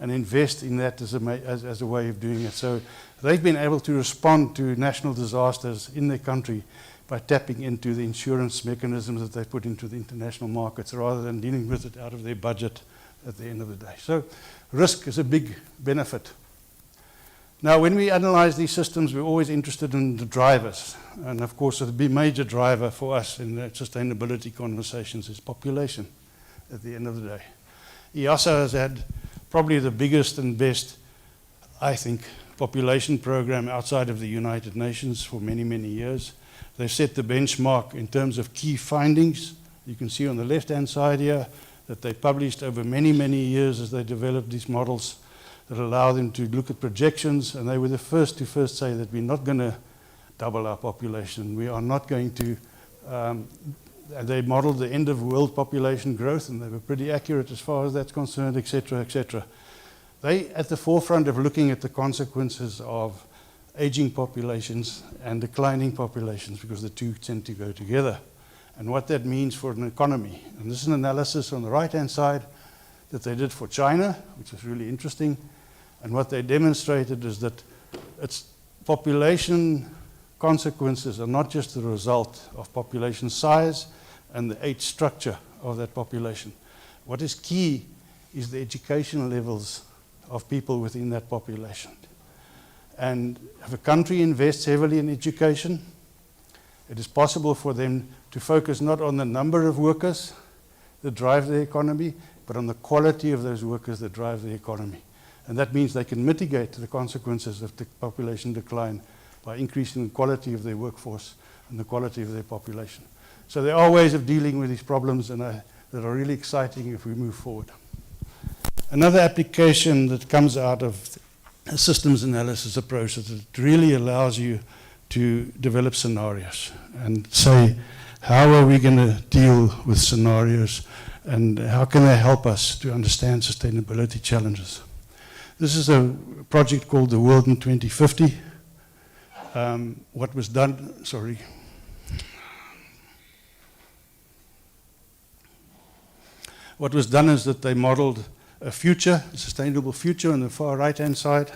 and invest in that as a way of doing it. So they've been able to respond to national disasters in their country by tapping into the insurance mechanisms that they put into the international markets rather than dealing with it out of their budget at the end of the day. So risk is a big benefit. Now, when we analyze these systems, we're always interested in the drivers. And of course, the major driver for us in the sustainability conversations is population at the end of the day. EASA has had probably the biggest and best, I think, population program outside of the United Nations for many, many years. They've set the benchmark in terms of key findings. You can see on the left-hand side here that they published over many, many years as they developed these models that allow them to look at projections, and they were the first to say that we're not going to double our population. We are not going to, they modeled the end of world population growth, and they were pretty accurate as far as that's concerned, etc., etc. They at the forefront of looking at the consequences of aging populations and declining populations, because the two tend to go together, and what that means for an economy. And this is an analysis on the right-hand side that they did for China, which is really interesting. And what they demonstrated is that its population consequences are not just the result of population size and the age structure of that population. What is key is the education levels of people within that population. And if a country invests heavily in education, it is possible for them to focus not on the number of workers that drive the economy, but on the quality of those workers that drive the economy. And that means they can mitigate the consequences of the population decline by increasing the quality of their workforce and the quality of their population. So there are ways of dealing with these problems and that are really exciting if we move forward. Another application that comes out of a systems analysis approach is it really allows you to develop scenarios and say, how are we going to deal with scenarios and how can they help us to understand sustainability challenges? This is a project called The World in 2050. What was done is that they modeled a future, a sustainable future on the far right-hand side.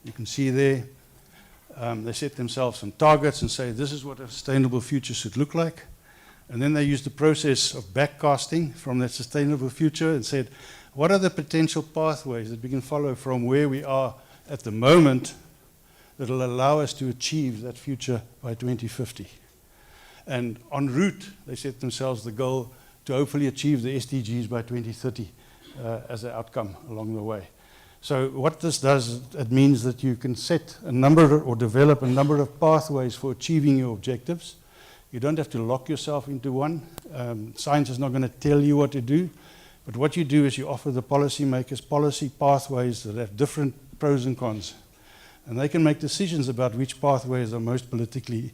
You can see there They set themselves some targets and say this is what a sustainable future should look like. And then they used the process of backcasting from that sustainable future and said, what are the potential pathways that we can follow from where we are at the moment that will allow us to achieve that future by 2050? And en route, they set themselves the goal to hopefully achieve the SDGs by 2030 as an outcome along the way. So what this does, it means that you can set a number or develop a number of pathways for achieving your objectives. You don't have to lock yourself into one. Science is not going to tell you what to do. But what you do is you offer the policymakers policy pathways that have different pros and cons. And they can make decisions about which pathways are most politically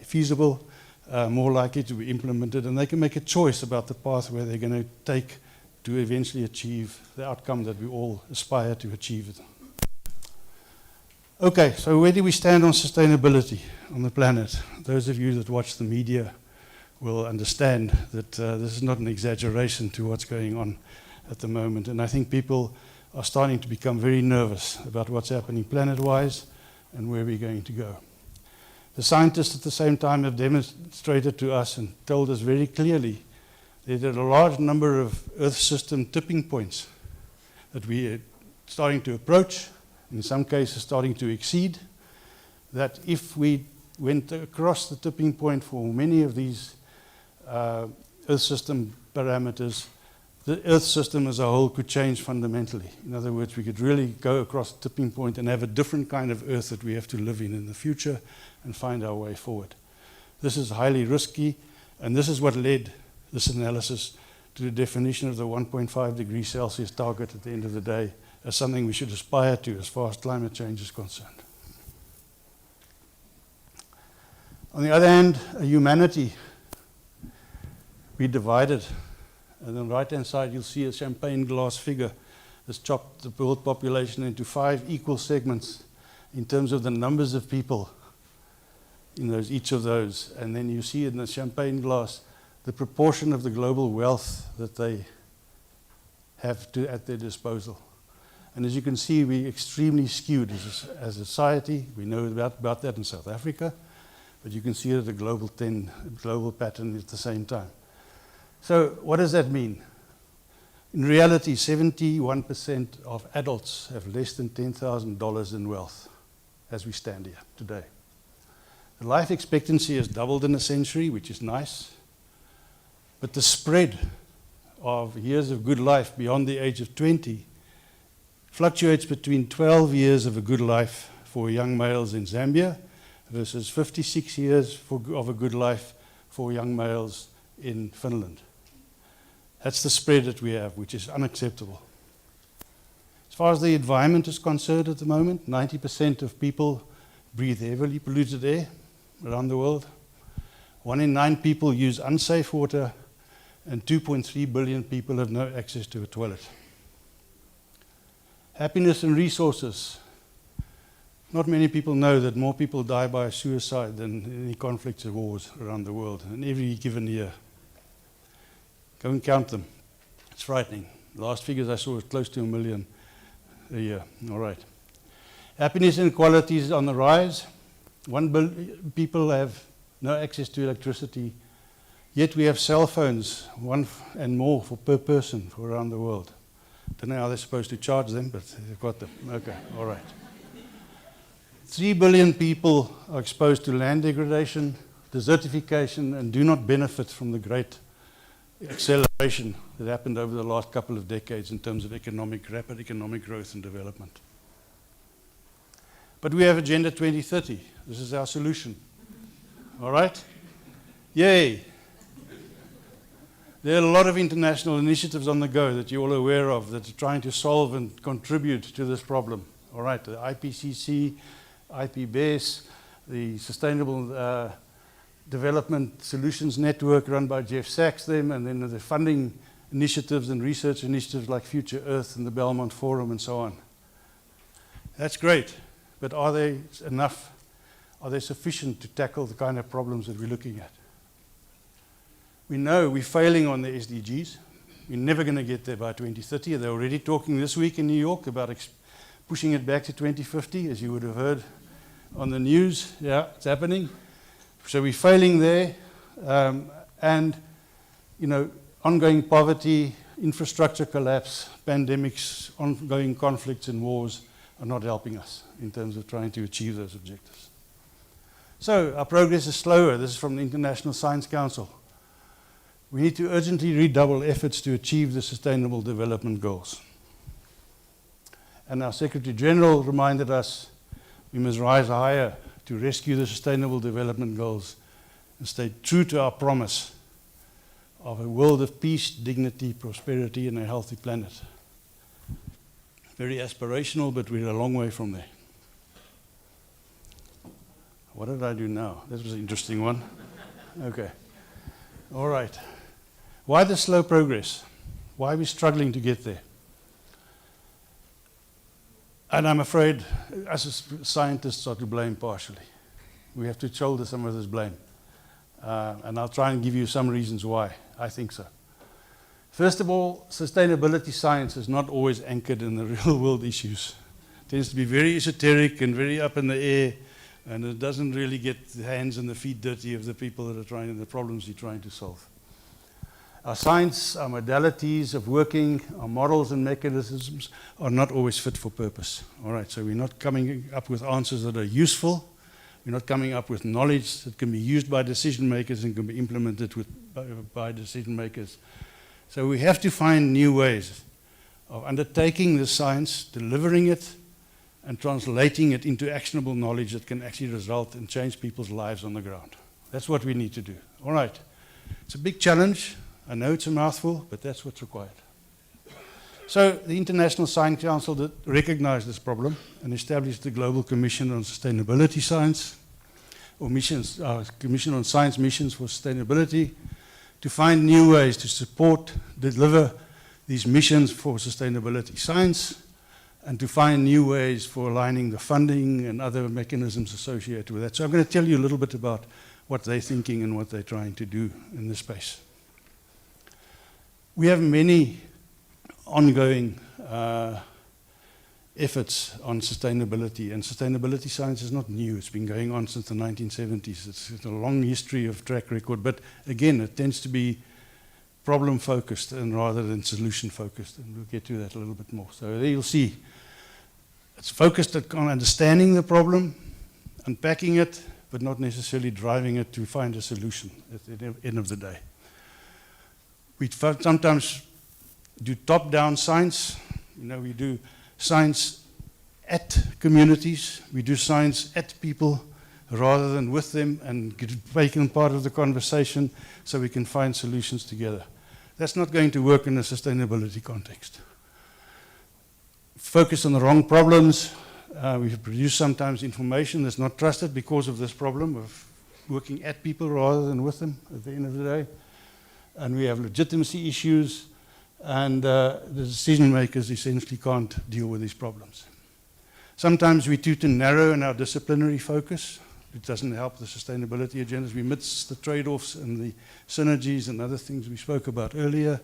feasible, more likely to be implemented, and they can make a choice about the pathway they're going to take to eventually achieve the outcome that we all aspire to achieve. Okay, so where do we stand on sustainability on the planet? Those of you that watch the media will understand that this is not an exaggeration to what's going on at the moment. And I think people are starting to become very nervous about what's happening planet-wise and where we're going to go. The scientists at the same time have demonstrated to us and told us very clearly that there are a large number of Earth system tipping points that we are starting to approach, in some cases starting to exceed, that if we went across the tipping point for many of these Earth system parameters, the Earth system as a whole could change fundamentally. In other words, we could really go across the tipping point and have a different kind of Earth that we have to live in the future and find our way forward. This is highly risky, and this is what led this analysis to the definition of the 1.5 degrees Celsius target at the end of the day as something we should aspire to as far as climate change is concerned. On the other hand, humanity, we divided. And on the right-hand side, you'll see a champagne glass figure that's chopped the world population into 5 equal segments in terms of the numbers of people in each of those. And then you see in the champagne glass the proportion of the global wealth that they have at their disposal. And as you can see, we're extremely skewed as a society. We know about that in South Africa, but you can see it at a global pattern at the same time. So what does that mean? In reality, 71% of adults have less than $10,000 in wealth as we stand here today. The life expectancy has doubled in a century, which is nice. But the spread of years of good life beyond the age of 20 fluctuates between 12 years of a good life for young males in Zambia versus 56 years of a good life for young males in Finland. That's the spread that we have, which is unacceptable. As far as the environment is concerned at the moment, 90% of people breathe heavily polluted air around the world. 1 in 9 people use unsafe water, and 2.3 billion people have no access to a toilet. Happiness and resources. Not many people know that more people die by suicide than any conflicts or wars around the world in every given year. Go and count them. It's frightening. The last figures I saw was close to 1 million a year. All right. Happiness inequality is on the rise. 1 billion people have no access to electricity. Yet we have cell phones, 1 and more per person around the world. Don't know how they're supposed to charge them, but they've got them. Okay, all right. 3 billion people are exposed to land degradation, desertification, and do not benefit from the great acceleration that happened over the last couple of decades in terms of rapid economic growth and development. But we have Agenda 2030. This is our solution. All right? Yay! There are a lot of international initiatives on the go that you're all aware of that are trying to solve and contribute to this problem. All right, the IPCC, IPBES, the Sustainable Development Solutions Network run by Jeff Sachs, and then the funding initiatives and research initiatives like Future Earth and the Belmont Forum and so on. That's great, but are they enough? Are they sufficient to tackle the kind of problems that we're looking at? We know we're failing on the SDGs. We're never going to get there by 2030. They're already talking this week in New York about pushing it back to 2050. As you would have heard, on the news. Yeah, it's happening. So we're failing there. And, you know, ongoing poverty, infrastructure collapse, pandemics, ongoing conflicts and wars are not helping us in terms of trying to achieve those objectives. So our progress is slower. This is from the International Science Council. We need to urgently redouble efforts to achieve the Sustainable Development Goals. And our Secretary General reminded us we must rise higher to rescue the Sustainable Development Goals and stay true to our promise of a world of peace, dignity, prosperity, and a healthy planet. Very aspirational, but we're a long way from there. What did I do now? This was an interesting one. Okay. All right. Why the slow progress? Why are we struggling to get there? And I'm afraid, as scientists, are to blame partially. We have to shoulder some of this blame. And I'll try and give you some reasons why I think so. First of all, sustainability science is not always anchored in the real world issues. It tends to be very esoteric and very up in the air, and it doesn't really get the hands and the feet dirty of the people that are trying, the problems you're trying to solve. Our science, our modalities of working, our models and mechanisms are not always fit for purpose. All right, so we're not coming up with answers that are useful. We're not coming up with knowledge that can be used by decision makers and can be implemented by decision makers. So we have to find new ways of undertaking the science, delivering it, and translating it into actionable knowledge that can actually result and change people's lives on the ground. That's what we need to do. All right. It's a big challenge. I know it's a mouthful, but that's what's required. So the International Science Council recognized this problem and established the Global Commission on Sustainability Science, or Commission on Science Missions for Sustainability, to find new ways to support, deliver these missions for sustainability science, and to find new ways for aligning the funding and other mechanisms associated with that. So I'm going to tell you a little bit about what they're thinking and what they're trying to do in this space. We have many ongoing efforts on sustainability, and sustainability science is not new. It's been going on since the 1970s. It's a long history of track record, but again, it tends to be problem-focused and rather than solution-focused, and we'll get to that a little bit more. So there you'll see it's focused on understanding the problem, unpacking it, but not necessarily driving it to find a solution at the end of the day. We sometimes do top-down science. You know, we do science at communities. We do science at people rather than with them and make them part of the conversation so we can find solutions together. That's not going to work in a sustainability context. Focus on the wrong problems. We produce sometimes information that's not trusted because of this problem of working at people rather than with them at the end of the day. And we have legitimacy issues, and the decision makers essentially can't deal with these problems. Sometimes we're too narrow in our disciplinary focus. It doesn't help the sustainability agendas. We miss the trade-offs and the synergies and other things we spoke about earlier.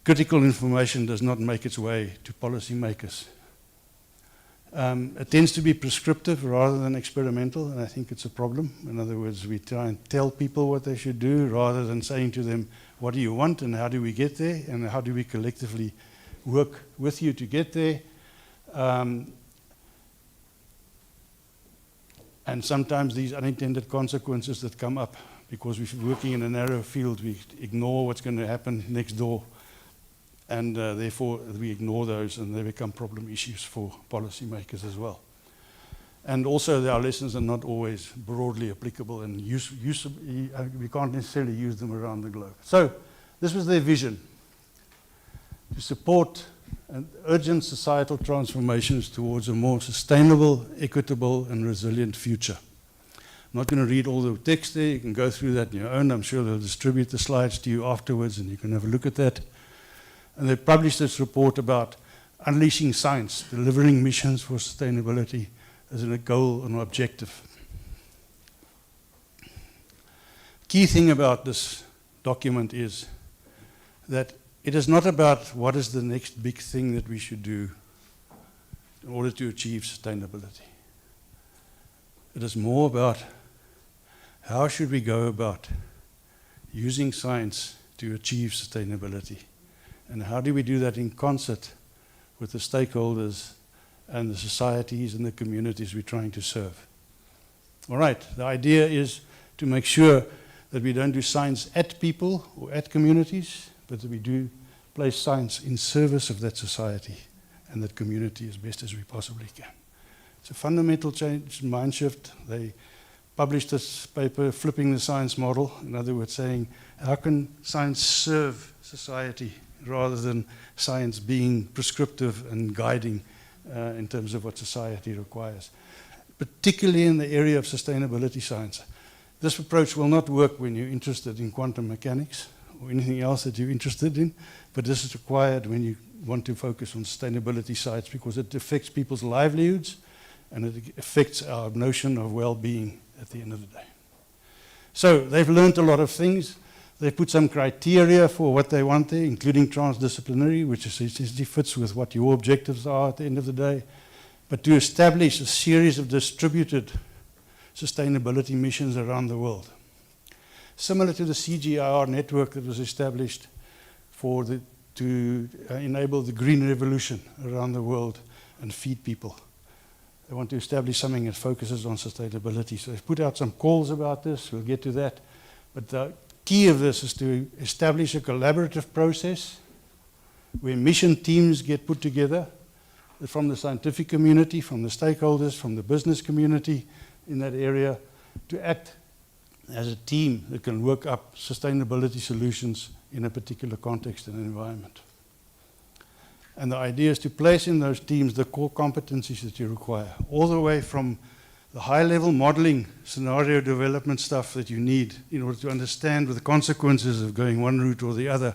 Critical information does not make its way to policymakers. It tends to be prescriptive rather than experimental, and I think it's a problem. In other words, we try and tell people what they should do rather than saying to them, what do you want and how do we get there and how do we collectively work with you to get there. And sometimes these unintended consequences that come up because we're working in a narrow field, we ignore what's going to happen next door. And therefore, we ignore those, and they become problem issues for policymakers as well. And also, our lessons are not always broadly applicable, and we can't necessarily use them around the globe. So, this was their vision, to support an urgent societal transformations towards a more sustainable, equitable, and resilient future. I'm not going to read all the text there. You can go through that on your own. I'm sure they'll distribute the slides to you afterwards, and you can have a look at that. And they published this report about unleashing science, delivering missions for sustainability as a goal and objective. Key thing about this document is that it is not about what is the next big thing that we should do in order to achieve sustainability. It is more about how should we go about using science to achieve sustainability, and how do we do that in concert with the stakeholders and the societies and the communities we're trying to serve. All right, the idea is to make sure that we don't do science at people or at communities, but that we do place science in service of that society and that community as best as we possibly can. It's a fundamental change, mind shift. They published this paper, Flipping the Science Model. In other words, saying, how can science serve society rather than science being prescriptive and guiding in terms of what society requires, particularly in the area of sustainability science. This approach will not work when you're interested in quantum mechanics or anything else that you're interested in, but this is required when you want to focus on sustainability sites, because it affects people's livelihoods and it affects our notion of well-being at the end of the day. So they've learned a lot of things. They've put some criteria for what they want there, including transdisciplinary, which essentially fits with what your objectives are at the end of the day. But to establish a series of distributed sustainability missions around the world, similar to the CGIAR network that was established to enable the green revolution around the world and feed people. They want to establish something that focuses on sustainability. So they've put out some calls about this. We'll get to that. But the key of this is to establish a collaborative process where mission teams get put together from the scientific community, from the stakeholders, from the business community in that area, to act as a team that can work up sustainability solutions in a particular context and environment. And the idea is to place in those teams the core competencies that you require, all the way from the high-level modeling, scenario development stuff that you need in order to understand the consequences of going one route or the other,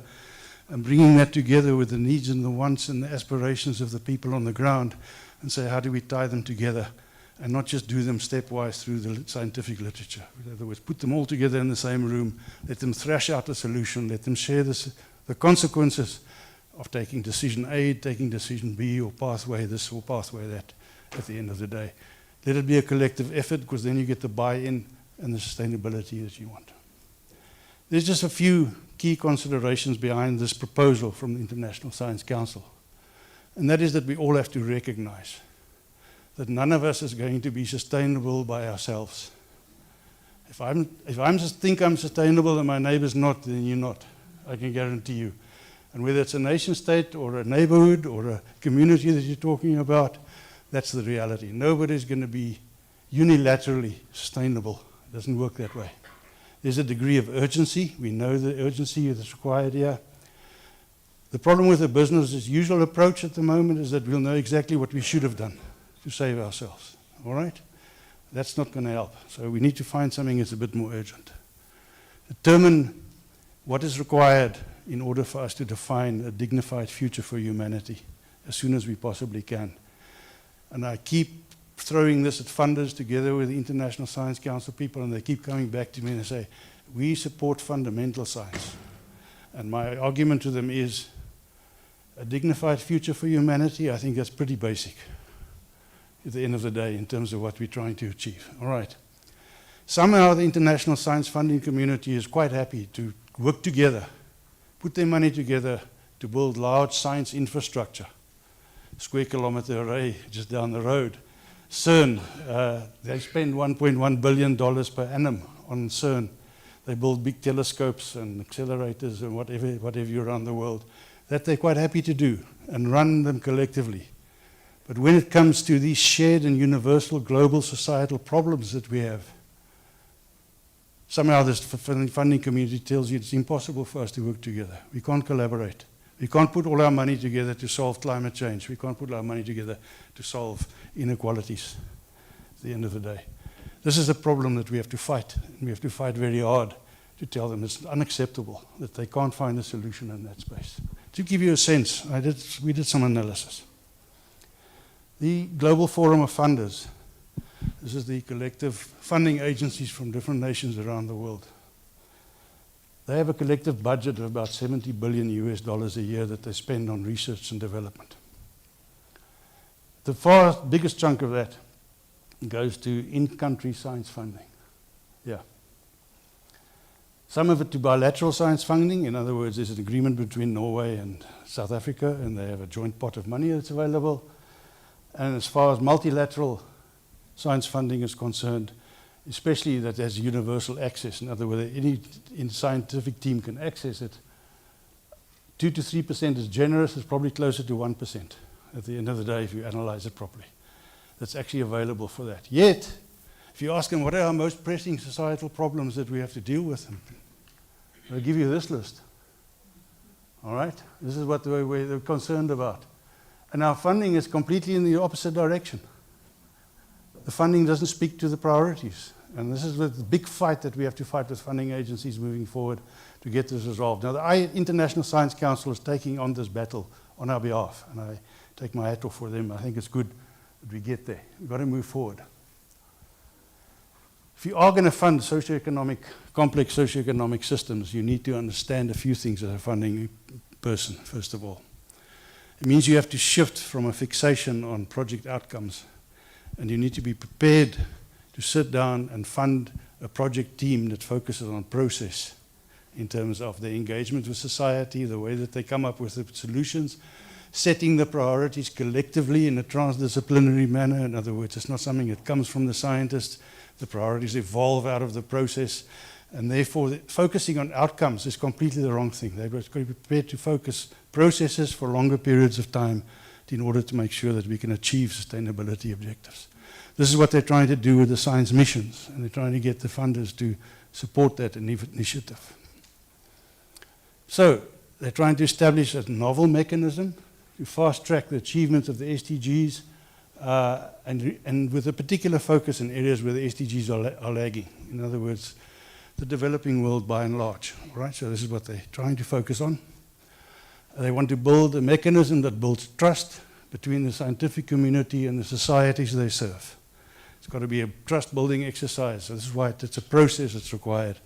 and bringing that together with the needs and the wants and the aspirations of the people on the ground, and say, how do we tie them together, and not just do them stepwise through the scientific literature. In other words, put them all together in the same room, let them thrash out a solution, let them share the consequences of taking decision A, taking decision B, or pathway this or pathway that at the end of the day. Let it be a collective effort, because then you get the buy-in and the sustainability that you want. There's just a few key considerations behind this proposal from the International Science Council. And that is that we all have to recognize that none of us is going to be sustainable by ourselves. If I think I'm sustainable and my neighbor's not, then you're not. I can guarantee you. And whether it's a nation state or a neighborhood or a community that you're talking about, that's the reality. Nobody's going to be unilaterally sustainable. It doesn't work that way. There's a degree of urgency. We know the urgency that's required here. The problem with the business as usual approach at the moment is that we'll know exactly what we should have done to save ourselves. All right? That's not going to help. So we need to find something that's a bit more urgent. Determine what is required in order for us to define a dignified future for humanity as soon as we possibly can. And I keep throwing this at funders together with the International Science Council people, and they keep coming back to me and they say, we support fundamental science. And my argument to them is, a dignified future for humanity, I think that's pretty basic at the end of the day in terms of what we're trying to achieve. All right. Somehow the international science funding community is quite happy to work together, put their money together to build large science infrastructure. Square kilometer array just down the road. CERN, they spend $1.1 billion per annum on CERN. They build big telescopes and accelerators and whatever around the world. That they're quite happy to do and run them collectively. But when it comes to these shared and universal global societal problems that we have, somehow this funding community tells you it's impossible for us to work together. We can't collaborate. We can't put all our money together to solve climate change. We can't put our money together to solve inequalities at the end of the day. This is a problem that we have to fight. And we have to fight very hard to tell them it's unacceptable that they can't find a solution in that space. To give you a sense, we did some analysis. The Global Forum of Funders, this is the collective funding agencies from different nations around the world. They have a collective budget of about $70 billion a year that they spend on research and development. The far biggest chunk of that goes to in-country science funding. Yeah. Some of it to bilateral science funding. In other words, there's an agreement between Norway and South Africa, and they have a joint pot of money that's available. And as far as multilateral science funding is concerned, especially that there's universal access, in other words, any scientific team can access it, 2 to 3% is generous. It's probably closer to 1% at the end of the day if you analyze it properly. That's actually available for that. Yet, if you ask them what are our most pressing societal problems that we have to deal with, they'll give you this list. All right? This is what they're concerned about. And our funding is completely in the opposite direction. The funding doesn't speak to the priorities. And this is the big fight that we have to fight with funding agencies moving forward to get this resolved. Now, the International Science Council is taking on this battle on our behalf, and I take my hat off for them. I think it's good that we get there. We've got to move forward. If you are going to fund complex socioeconomic systems, you need to understand a few things as a funding person, first of all. It means you have to shift from a fixation on project outcomes, and you need to be prepared to sit down and fund a project team that focuses on process in terms of their engagement with society, the way that they come up with the solutions, setting the priorities collectively in a transdisciplinary manner. In other words, it's not something that comes from the scientists. The priorities evolve out of the process, and therefore focusing on outcomes is completely the wrong thing. They've got to be prepared to focus processes for longer periods of time in order to make sure that we can achieve sustainability objectives. This is what they're trying to do with the science missions, and they're trying to get the funders to support that initiative. So they're trying to establish a novel mechanism to fast-track the achievement of the SDGs, and with a particular focus in areas where the SDGs are lagging. In other words, the developing world by and large. Right? So this is what they're trying to focus on. They want to build a mechanism that builds trust between the scientific community and the societies they serve. It's got to be a trust-building exercise. So this is why it's a process that's required,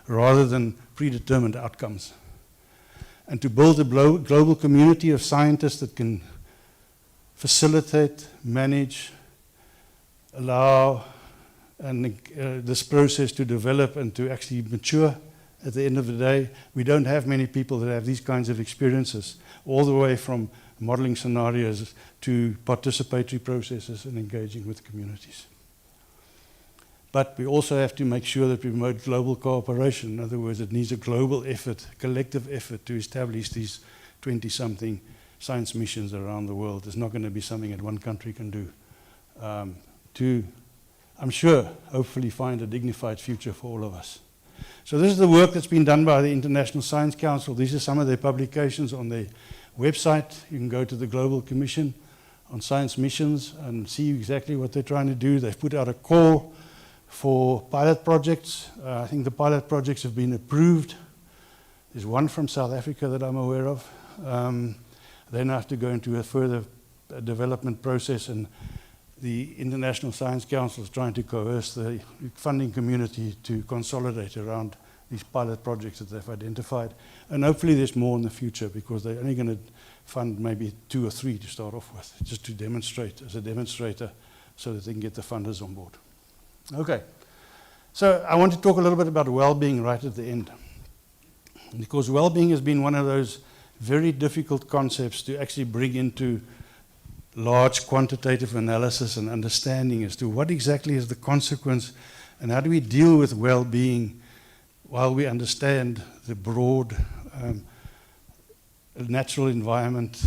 rather than predetermined outcomes. And to build a global community of scientists that can facilitate, manage, allow this process to develop and to actually mature. At the end of the day, we don't have many people that have these kinds of experiences, all the way from modeling scenarios to participatory processes and engaging with communities. But we also have to make sure that we promote global cooperation. In other words, it needs a global effort, collective effort to establish these 20-something science missions around the world. It's not going to be something that one country can do. To, I'm sure, hopefully find a dignified future for all of us. So this is the work that's been done by the International Science Council. These are some of their publications on their website. You can go to the Global Commission on Science Missions and see exactly what they're trying to do. They've put out a call for pilot projects. I think the pilot projects have been approved. There's one from South Africa that I'm aware of. Then I have to go into a further development process, and the International Science Council is trying to coerce the funding community to consolidate around these pilot projects that they've identified. And hopefully there's more in the future, because they're only going to fund maybe 2 or 3 to start off with, just to demonstrate, as a demonstrator, so that they can get the funders on board. Okay, so I want to talk a little bit about well-being right at the end, because well-being has been one of those very difficult concepts to actually bring into large quantitative analysis and understanding as to what exactly is the consequence and how do we deal with well-being while we understand the broad natural environment,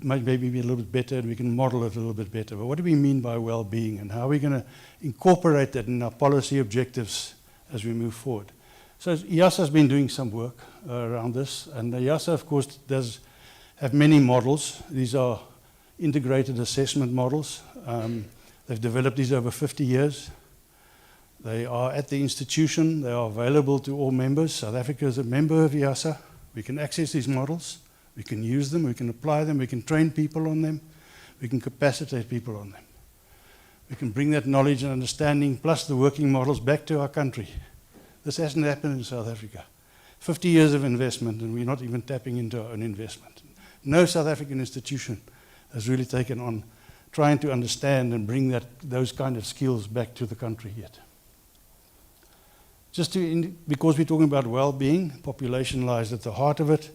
maybe be a little bit better, and we can model it a little bit better. But what do we mean by well-being, and how are we going to incorporate that in our policy objectives as we move forward? So IASA has been doing some work around this, and IASA, of course, does have many models. These are integrated assessment models. They've developed these over 50 years. They are at the institution. They are available to all members. South Africa is a member of IASA. We can access these models. We can use them. We can apply them. We can train people on them. We can capacitate people on them. We can bring that knowledge and understanding plus the working models back to our country. This hasn't happened in South Africa. 50 years of investment, and we're not even tapping into our own investment. No South African institution has really taken on trying to understand and bring those kind of skills back to the country yet. Because we're talking about well-being, population lies at the heart of it,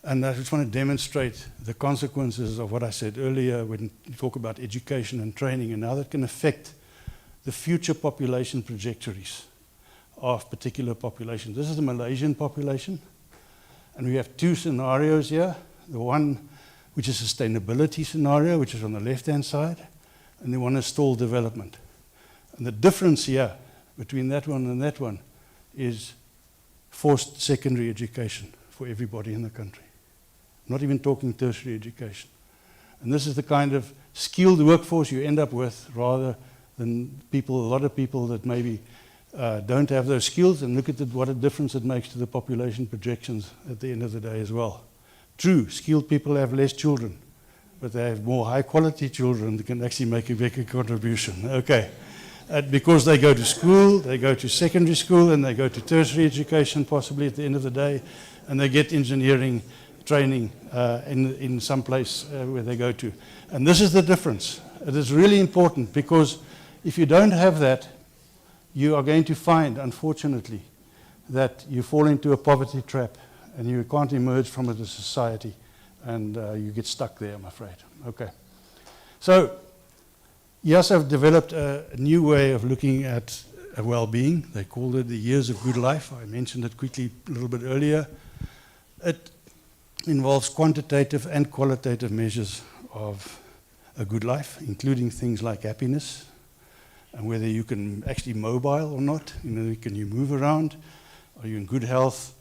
and I just want to demonstrate the consequences of what I said earlier when you talk about education and training and how that can affect the future population trajectories of particular populations. This is the Malaysian population, and we have two scenarios here. The one which is sustainability scenario, which is on the left-hand side, and the one is stalled development. And the difference here between that one and that one is forced secondary education for everybody in the country. I'm not even talking tertiary education. And this is the kind of skilled workforce you end up with rather than a lot of people that maybe don't have those skills, and look at what a difference it makes to the population projections at the end of the day as well. True, skilled people have less children, but they have more high-quality children that can actually make a bigger contribution. Okay. Because they go to school, they go to secondary school, and they go to tertiary education possibly at the end of the day, and they get engineering training in some place where they go to. And this is the difference. It is really important, because if you don't have that, you are going to find, unfortunately, that you fall into a poverty trap and you can't emerge from it as a society, and you get stuck there, I'm afraid. Okay. So, IASA have developed a new way of looking at well-being. They called it the years of good life. I mentioned it quickly a little bit earlier. It involves quantitative and qualitative measures of a good life, including things like happiness, and whether you can actually mobile or not. Can you move around? Are you in good health?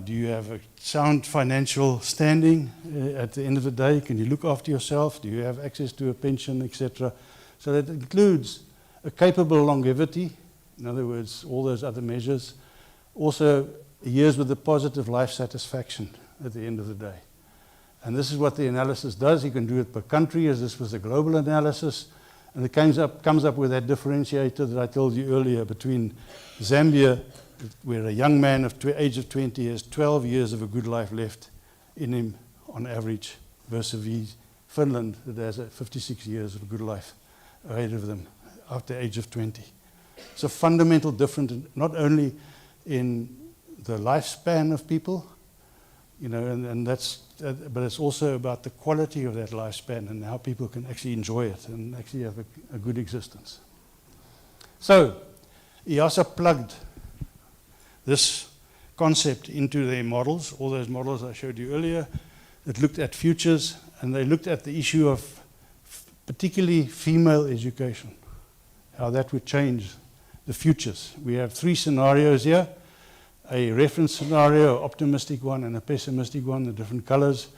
Do you have a sound financial standing at the end of the day? Can you look after yourself? Do you have access to a pension, etc.? So that includes a capable longevity, in other words, all those other measures. Also, years with a positive life satisfaction at the end of the day. And this is what the analysis does. You can do it per country, as this was a global analysis. And it comes up with that differentiator that I told you earlier between Zambia, where a young man of age of 20 has 12 years of a good life left in him on average, versus Finland that has 56 years of a good life ahead of them after the age of 20. So fundamental difference, not only in the lifespan of people, and that's, but it's also about the quality of that lifespan and how people can actually enjoy it and actually have a good existence. So, IASA plugged this concept into their models, all those models I showed you earlier, that looked at futures, and they looked at the issue of particularly female education, how that would change the futures. We have three scenarios here, a reference scenario, an optimistic one, and a pessimistic one, the different colors.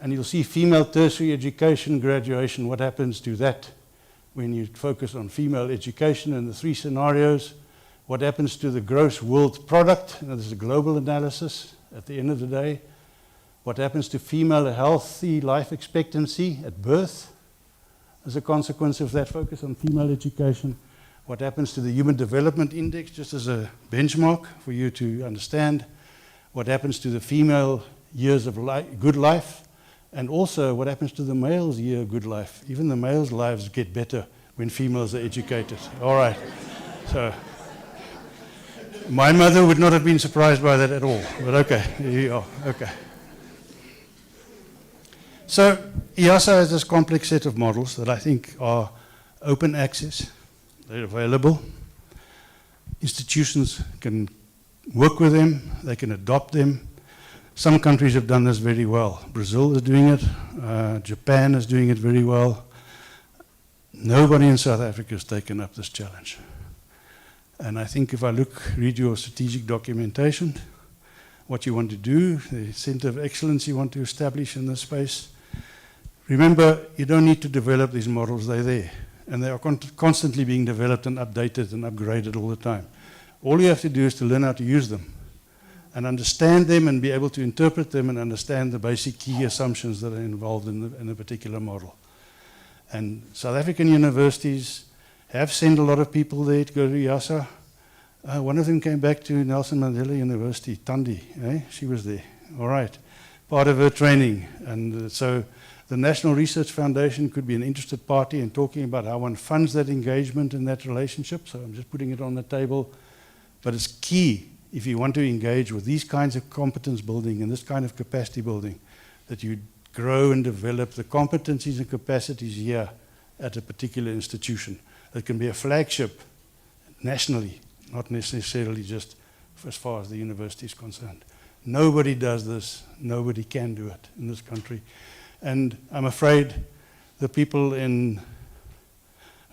And you'll see female tertiary education graduation, what happens to that when you focus on female education in the three scenarios. What happens to the gross world product? This is a global analysis at the end of the day. What happens to female healthy life expectancy at birth as a consequence of that focus on female education? What happens to the Human Development Index, just as a benchmark for you to understand? What happens to the female years of good life? And also, what happens to the male's year of good life? Even the male's lives get better when females are educated. All right. So, my mother would not have been surprised by that at all. But okay, here you are. Okay. So, IASA has this complex set of models that I think are open access. They're available. Institutions can work with them. They can adopt them. Some countries have done this very well. Brazil is doing it. Japan is doing it very well. Nobody in South Africa has taken up this challenge. And I think if I read your strategic documentation, what you want to do, the center of excellence you want to establish in this space, remember, you don't need to develop these models. They're there. And they are constantly being developed and updated and upgraded all the time. All you have to do is to learn how to use them and understand them and be able to interpret them and understand the basic key assumptions that are involved in a particular model. And South African universities have sent a lot of people there to go to IASA. One of them came back to Nelson Mandela University, Tandi. She was there. All right. Part of her training. And so The National Research Foundation could be an interested party in talking about how one funds that engagement and that relationship. So I'm just putting it on the table. But it's key, if you want to engage with these kinds of competence building and this kind of capacity building, that you grow and develop the competencies and capacities here at a particular institution. That can be a flagship nationally, not necessarily just as far as the university is concerned. Nobody does this. Nobody can do it in this country. And I'm afraid the people in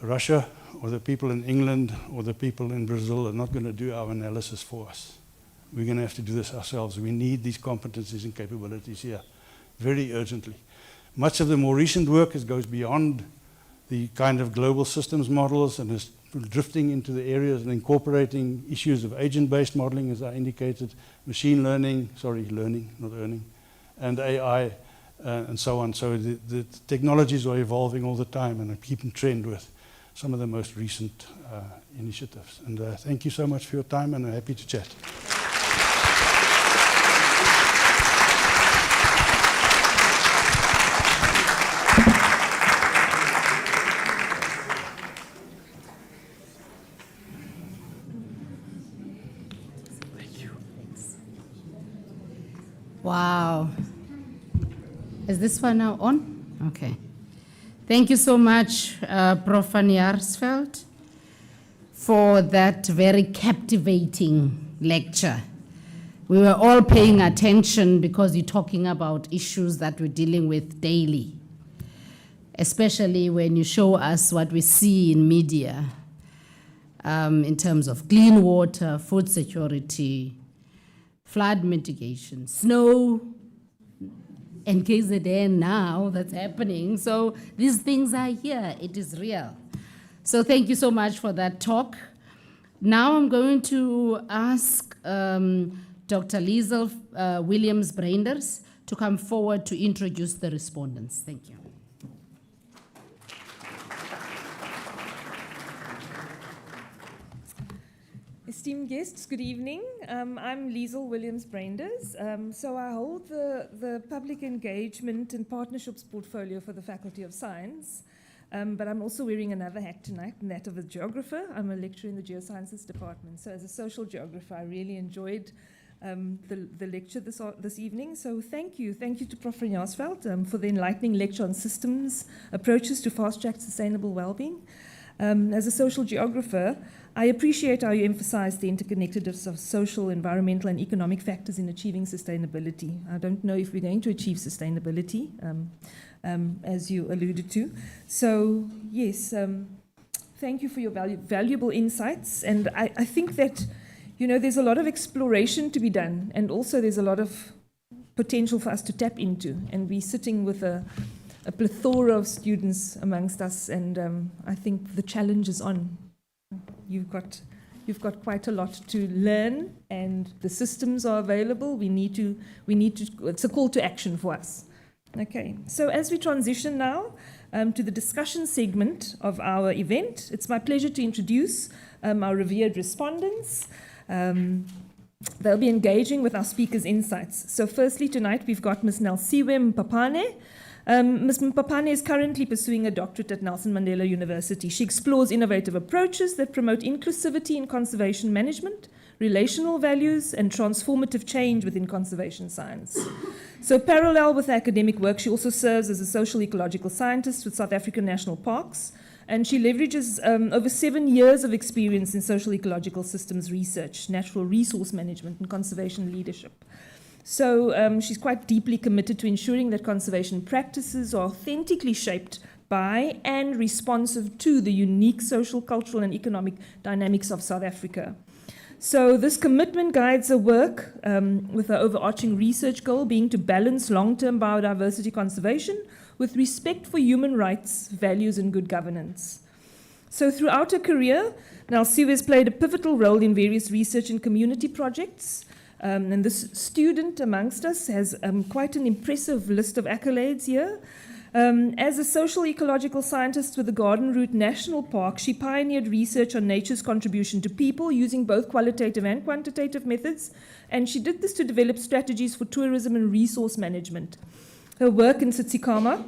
Russia or the people in England or the people in Brazil are not going to do our analysis for us. We're going to have to do this ourselves. We need these competencies and capabilities here very urgently. Much of the more recent work goes beyond the kind of global systems models and is drifting into the areas and incorporating issues of agent-based modeling, as I indicated, machine learning, learning, not earning, and AI, and so on. So the technologies are evolving all the time and are keeping trend with some of the most recent initiatives. And thank you so much for your time, and I'm happy to chat. Wow. Is this one now on? Okay. Thank you so much, Prof. Van Jaarsveld, for that very captivating lecture. We were all paying attention because you're talking about issues that we're dealing with daily, especially when you show us what we see in media in terms of clean water, food security, flood mitigation, snow, and KZN now that's happening. So these things are here, it is real. So thank you so much for that talk. Now I'm going to ask Dr. Liesel Williams-Breinders to come forward to introduce the respondents. Thank you. Esteemed guests, good evening. I'm Liesel Williams-Breinders. So I hold the public engagement and partnerships portfolio for the Faculty of Science, but I'm also wearing another hat tonight, and that of a geographer. I'm a lecturer in the Geosciences department. So as a social geographer, I really enjoyed the lecture this evening. So thank you to Prof. Van Jaarsveld for the enlightening lecture on systems approaches to fast-track sustainable well-being. As a social geographer, I appreciate how you emphasize the interconnectedness of social, environmental, and economic factors in achieving sustainability. I don't know if we're going to achieve sustainability, as you alluded to. So, yes, thank you for your valuable insights. And I think that, there's a lot of exploration to be done, and also there's a lot of potential for us to tap into. And we're sitting with a plethora of students amongst us, and I think the challenge is on. You've got quite a lot to learn, and the systems are available. We need to. It's a call to action for us. Okay. So as we transition now to the discussion segment of our event, it's my pleasure to introduce our revered respondents. They'll be engaging with our speakers' insights. So firstly, tonight we've got Ms. Nelsiwe Mpapane. Ms. Mpapane is currently pursuing a doctorate at Nelson Mandela University. She explores innovative approaches that promote inclusivity in conservation management, relational values, and transformative change within conservation science. So parallel with academic work, she also serves as a social ecological scientist with South African National Parks, and she leverages over 7 years of experience in social ecological systems research, natural resource management, and conservation leadership. So she's quite deeply committed to ensuring that conservation practices are authentically shaped by and responsive to the unique social, cultural, and economic dynamics of South Africa. So this commitment guides her work with her overarching research goal being to balance long-term biodiversity conservation with respect for human rights, values, and good governance. So throughout her career, Nelsiwe has played a pivotal role in various research and community projects. And this student amongst us has quite an impressive list of accolades here. As a social ecological scientist with the Garden Route National Park, she pioneered research on nature's contribution to people using both qualitative and quantitative methods, and she did this to develop strategies for tourism and resource management. Her work in Tsitsikamma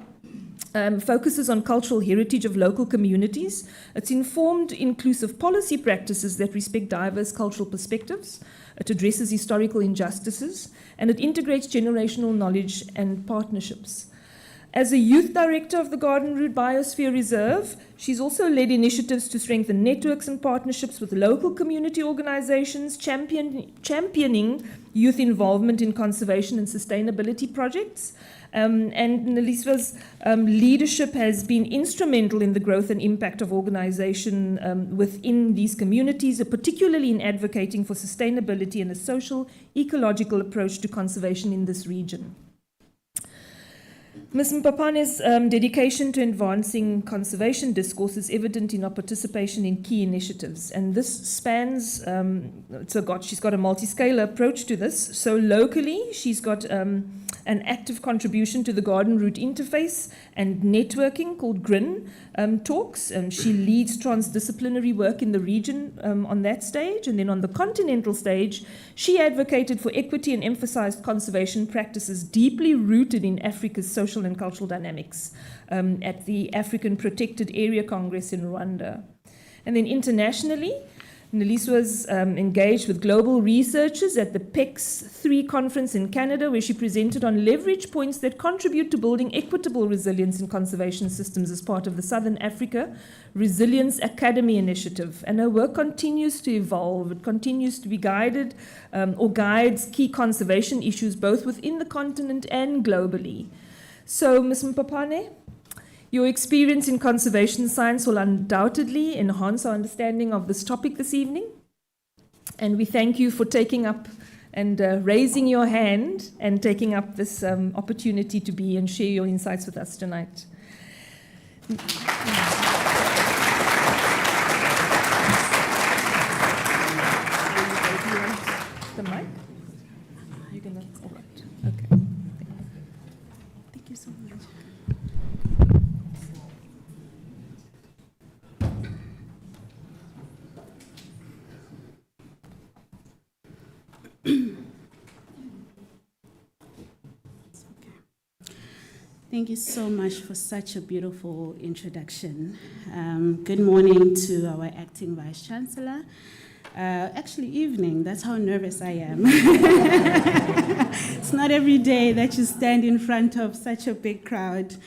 focuses on cultural heritage of local communities. It's informed inclusive policy practices that respect diverse cultural perspectives. It addresses historical injustices, and it integrates generational knowledge and partnerships. As a youth director of the Garden Route Biosphere Reserve, she's also led initiatives to strengthen networks and partnerships with local community organizations, championing youth involvement in conservation and sustainability projects. And Neliswa's leadership has been instrumental in the growth and impact of organization within these communities, particularly in advocating for sustainability and a social, ecological approach to conservation in this region. Ms. Mpapane's dedication to advancing conservation discourse is evident in her participation in key initiatives, and this spans, she's got a multi-scale approach to this. So locally, she's got an active contribution to the Garden Route interface and networking called GRIN talks. She leads transdisciplinary work in the region on that stage, and then on the continental stage, she advocated for equity and emphasized conservation practices deeply rooted in Africa's social and cultural dynamics at the African Protected Area Congress in Rwanda. And then internationally, Neliswa was engaged with global researchers at the PEX 3 conference in Canada, where she presented on leverage points that contribute to building equitable resilience in conservation systems as part of the Southern Africa Resilience Academy initiative. And her work continues to evolve. It continues to be guided or guides key conservation issues both within the continent and globally. So, Ms. Mpapane, your experience in conservation science will undoubtedly enhance our understanding of this topic this evening. And we thank you for taking up and raising your hand and taking up this opportunity to be and share your insights with us tonight. The mic? You can, all right. Okay. Thank you so much. Thank you so much for such a beautiful introduction. Good morning to our acting Vice Chancellor. Actually, evening, that's how nervous I am. It's not every day that you stand in front of such a big crowd.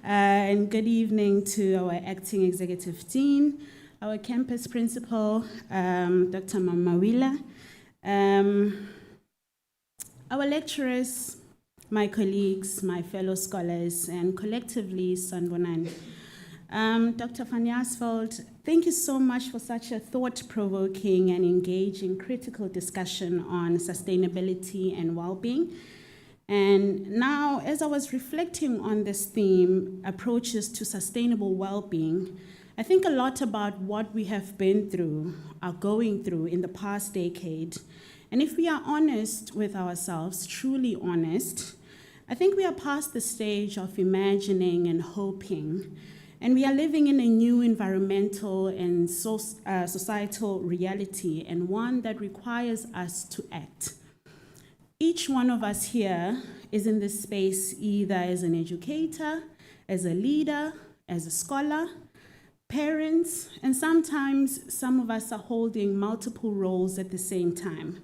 And good evening to our acting executive dean, our campus principal, Dr. Mamawila, our lecturers, my colleagues, my fellow scholars, and collectively, Sanbonan. Dr. Van Jaarsveld, thank you so much for such a thought-provoking and engaging critical discussion on sustainability and well-being. And now, as I was reflecting on this theme, approaches to sustainable well-being, I think a lot about what we have been through, are going through in the past decade. And if we are honest with ourselves, truly honest, I think we are past the stage of imagining and hoping, and we are living in a new environmental and societal reality, and one that requires us to act. Each one of us here is in this space either as an educator, as a leader, as a scholar, parents, and sometimes some of us are holding multiple roles at the same time.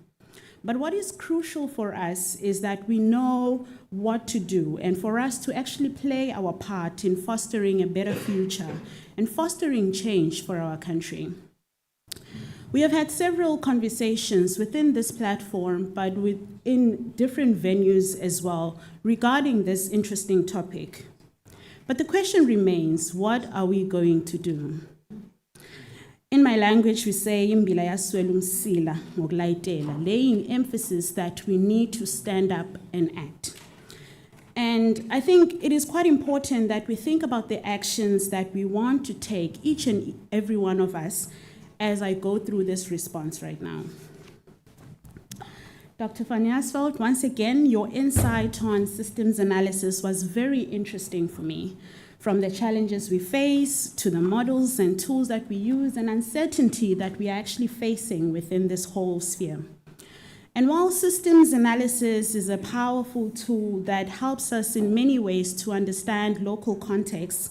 But what is crucial for us is that we know what to do, and for us to actually play our part in fostering a better future and fostering change for our country. We have had several conversations within this platform, but in different venues as well, regarding this interesting topic. But the question remains, what are we going to do? In my language, we say, laying emphasis that we need to stand up and act. And I think it is quite important that we think about the actions that we want to take, each and every one of us, as I go through this response right now. Dr. Van Jaarsveld, once again, your insight on systems analysis was very interesting for me. From the challenges we face to the models and tools that we use and uncertainty that we are actually facing within this whole sphere. And while systems analysis is a powerful tool that helps us in many ways to understand local contexts,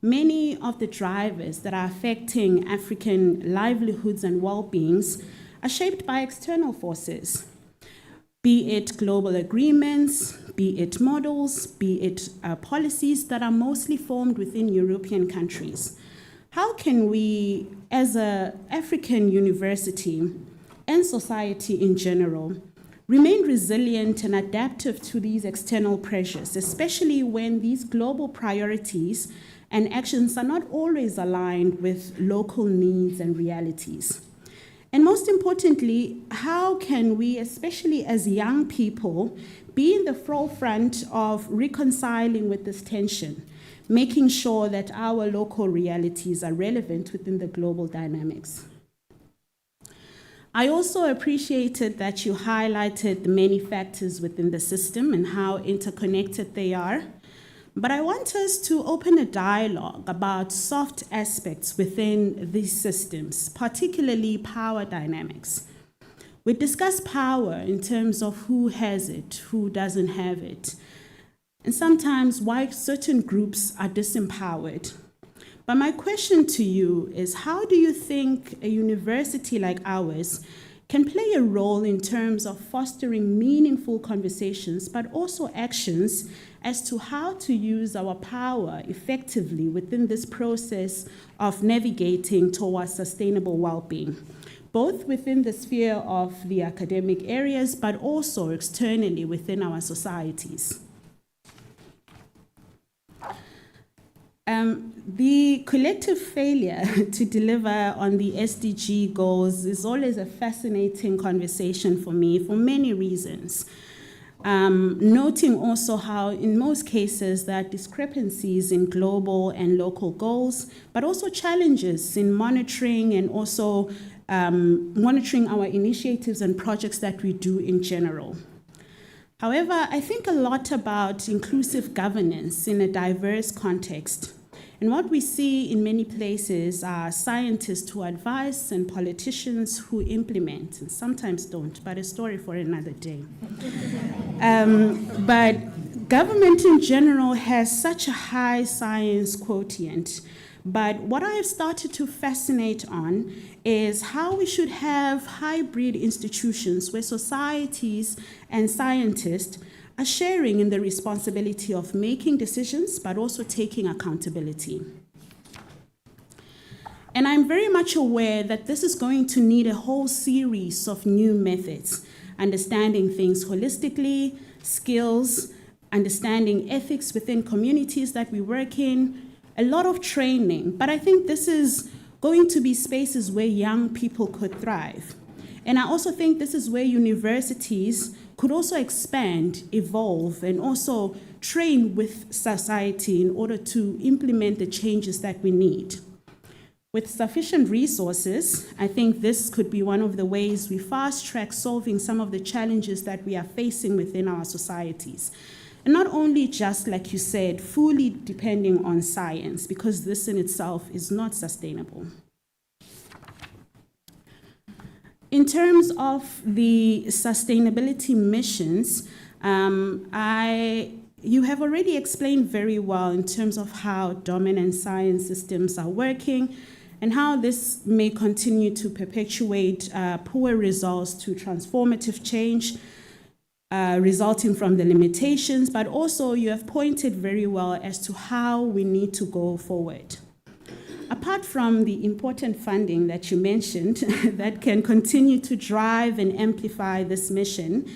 many of the drivers that are affecting African livelihoods and well-beings are shaped by external forces, be it global agreements, be it models, be it policies that are mostly formed within European countries. How can we, as an African university and society in general, remain resilient and adaptive to these external pressures, especially when these global priorities and actions are not always aligned with local needs and realities? And most importantly, how can we, especially as young people, be in the forefront of reconciling with this tension, making sure that our local realities are relevant within the global dynamics? I also appreciated that you highlighted the many factors within the system and how interconnected they are. But I want us to open a dialogue about soft aspects within these systems, particularly power dynamics. We discuss power in terms of who has it, who doesn't have it, and sometimes why certain groups are disempowered. But my question to you is, how do you think a university like ours can play a role in terms of fostering meaningful conversations, but also actions as to how to use our power effectively within this process of navigating towards sustainable well-being, both within the sphere of the academic areas, but also externally within our societies? The collective failure to deliver on the SDG goals is always a fascinating conversation for me for many reasons. Noting also how in most cases there are discrepancies in global and local goals, but also challenges in monitoring and also monitoring our initiatives and projects that we do in general. However, I think a lot about inclusive governance in a diverse context. And what we see in many places are scientists who advise and politicians who implement, and sometimes don't, but a story for another day. But government in general has such a high science quotient. But what I have started to fascinate on is how we should have hybrid institutions where societies and scientists are sharing in the responsibility of making decisions, but also taking accountability. And I'm very much aware that this is going to need a whole series of new methods, understanding things holistically, skills, understanding ethics within communities that we work in, a lot of training. But I think this is going to be spaces where young people could thrive. And I also think this is where universities could also expand, evolve, and also train with society in order to implement the changes that we need. With sufficient resources, I think this could be one of the ways we fast-track solving some of the challenges that we are facing within our societies. And not only just, like you said, fully depending on science, because this in itself is not sustainable. In terms of the sustainability missions, you have already explained very well in terms of how dominant science systems are working and how this may continue to perpetuate poor results to transformative change resulting from the limitations, but also you have pointed very well as to how we need to go forward. Apart from the important funding that you mentioned that can continue to drive and amplify this mission,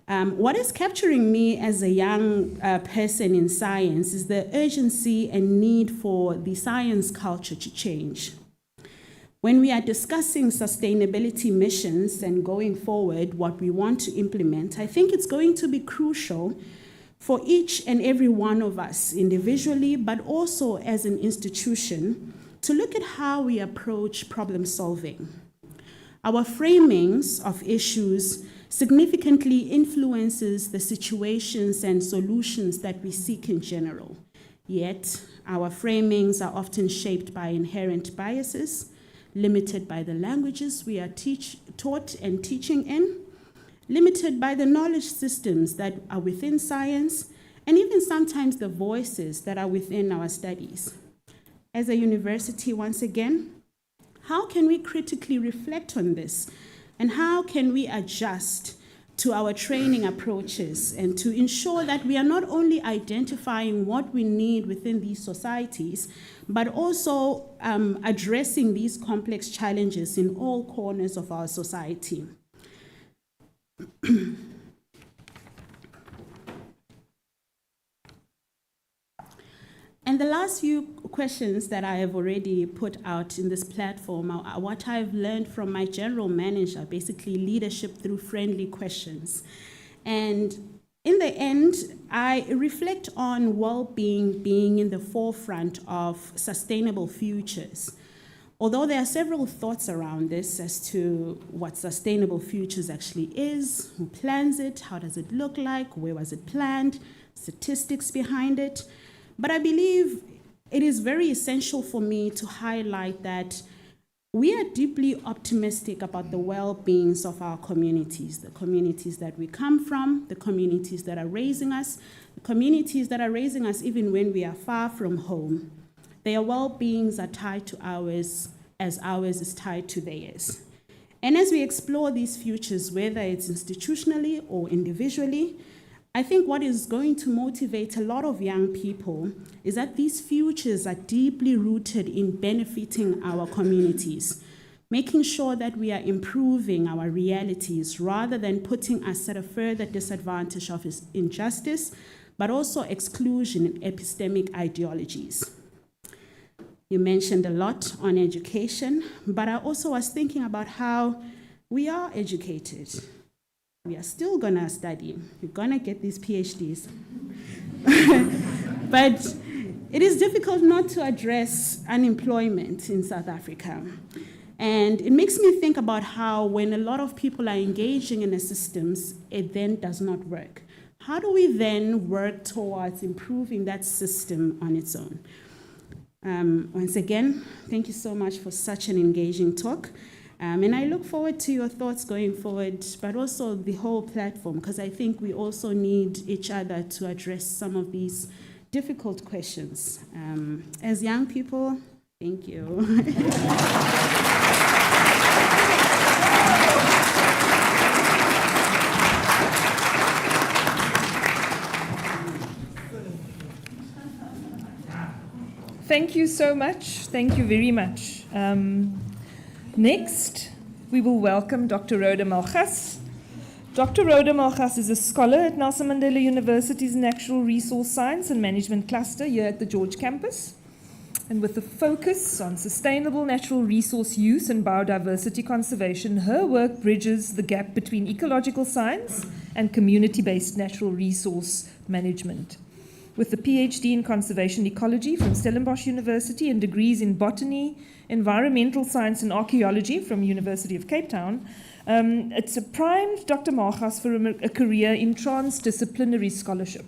what is capturing me as a young person in science is the urgency and need for the science culture to change. When we are discussing sustainability missions and going forward what we want to implement, I think it's going to be crucial for each and every one of us individually, but also as an institution, to look at how we approach problem solving. Our framings of issues significantly influences the situations and solutions that we seek in general. Yet, our framings are often shaped by inherent biases, limited by the languages we are taught and teaching in, limited by the knowledge systems that are within science, and even sometimes the voices that are within our studies. As a university, once again, how can we critically reflect on this? And how can we adjust to our training approaches and to ensure that we are not only identifying what we need within these societies, but also addressing these complex challenges in all corners of our society? And the last few questions that I have already put out in this platform are what I've learned from my general manager, basically leadership through friendly questions. And in the end, I reflect on well-being being in the forefront of sustainable futures. Although there are several thoughts around this as to what sustainable futures actually is, who plans it, how does it look like, where was it planned, statistics behind it. But I believe it is very essential for me to highlight that we are deeply optimistic about the well-beings of our communities, the communities that we come from, the communities that are raising us, the communities that are raising us even when we are far from home. Their well-beings are tied to ours as ours is tied to theirs. And as we explore these futures, whether it's institutionally or individually, I think what is going to motivate a lot of young people is that these futures are deeply rooted in benefiting our communities, making sure that we are improving our realities rather than putting us at a further disadvantage of injustice, but also exclusion and epistemic ideologies. You mentioned a lot on education, but I also was thinking about how we are educated. We are still gonna study. We're gonna get these PhDs. But it is difficult not to address unemployment in South Africa. And it makes me think about how when a lot of people are engaging in the systems, it then does not work. How do we then work towards improving that system on its own? Once again, thank you so much for such an engaging talk. And I look forward to your thoughts going forward, but also the whole platform, because I think we also need each other to address some of these difficult questions. As young people, thank you. Thank you so much. Thank you very much. Next, we will welcome Dr. Rhoda Malgas. Dr. Rhoda Malgas is a scholar at Nelson Mandela University's Natural Resource Science and Management Cluster here at the George campus. And with a focus on sustainable natural resource use and biodiversity conservation, her work bridges the gap between ecological science and community-based natural resource management. With a PhD in conservation ecology from Stellenbosch University and degrees in botany, environmental science and archaeology from University of Cape Town, it's primed Dr. Malgas for a career in transdisciplinary scholarship.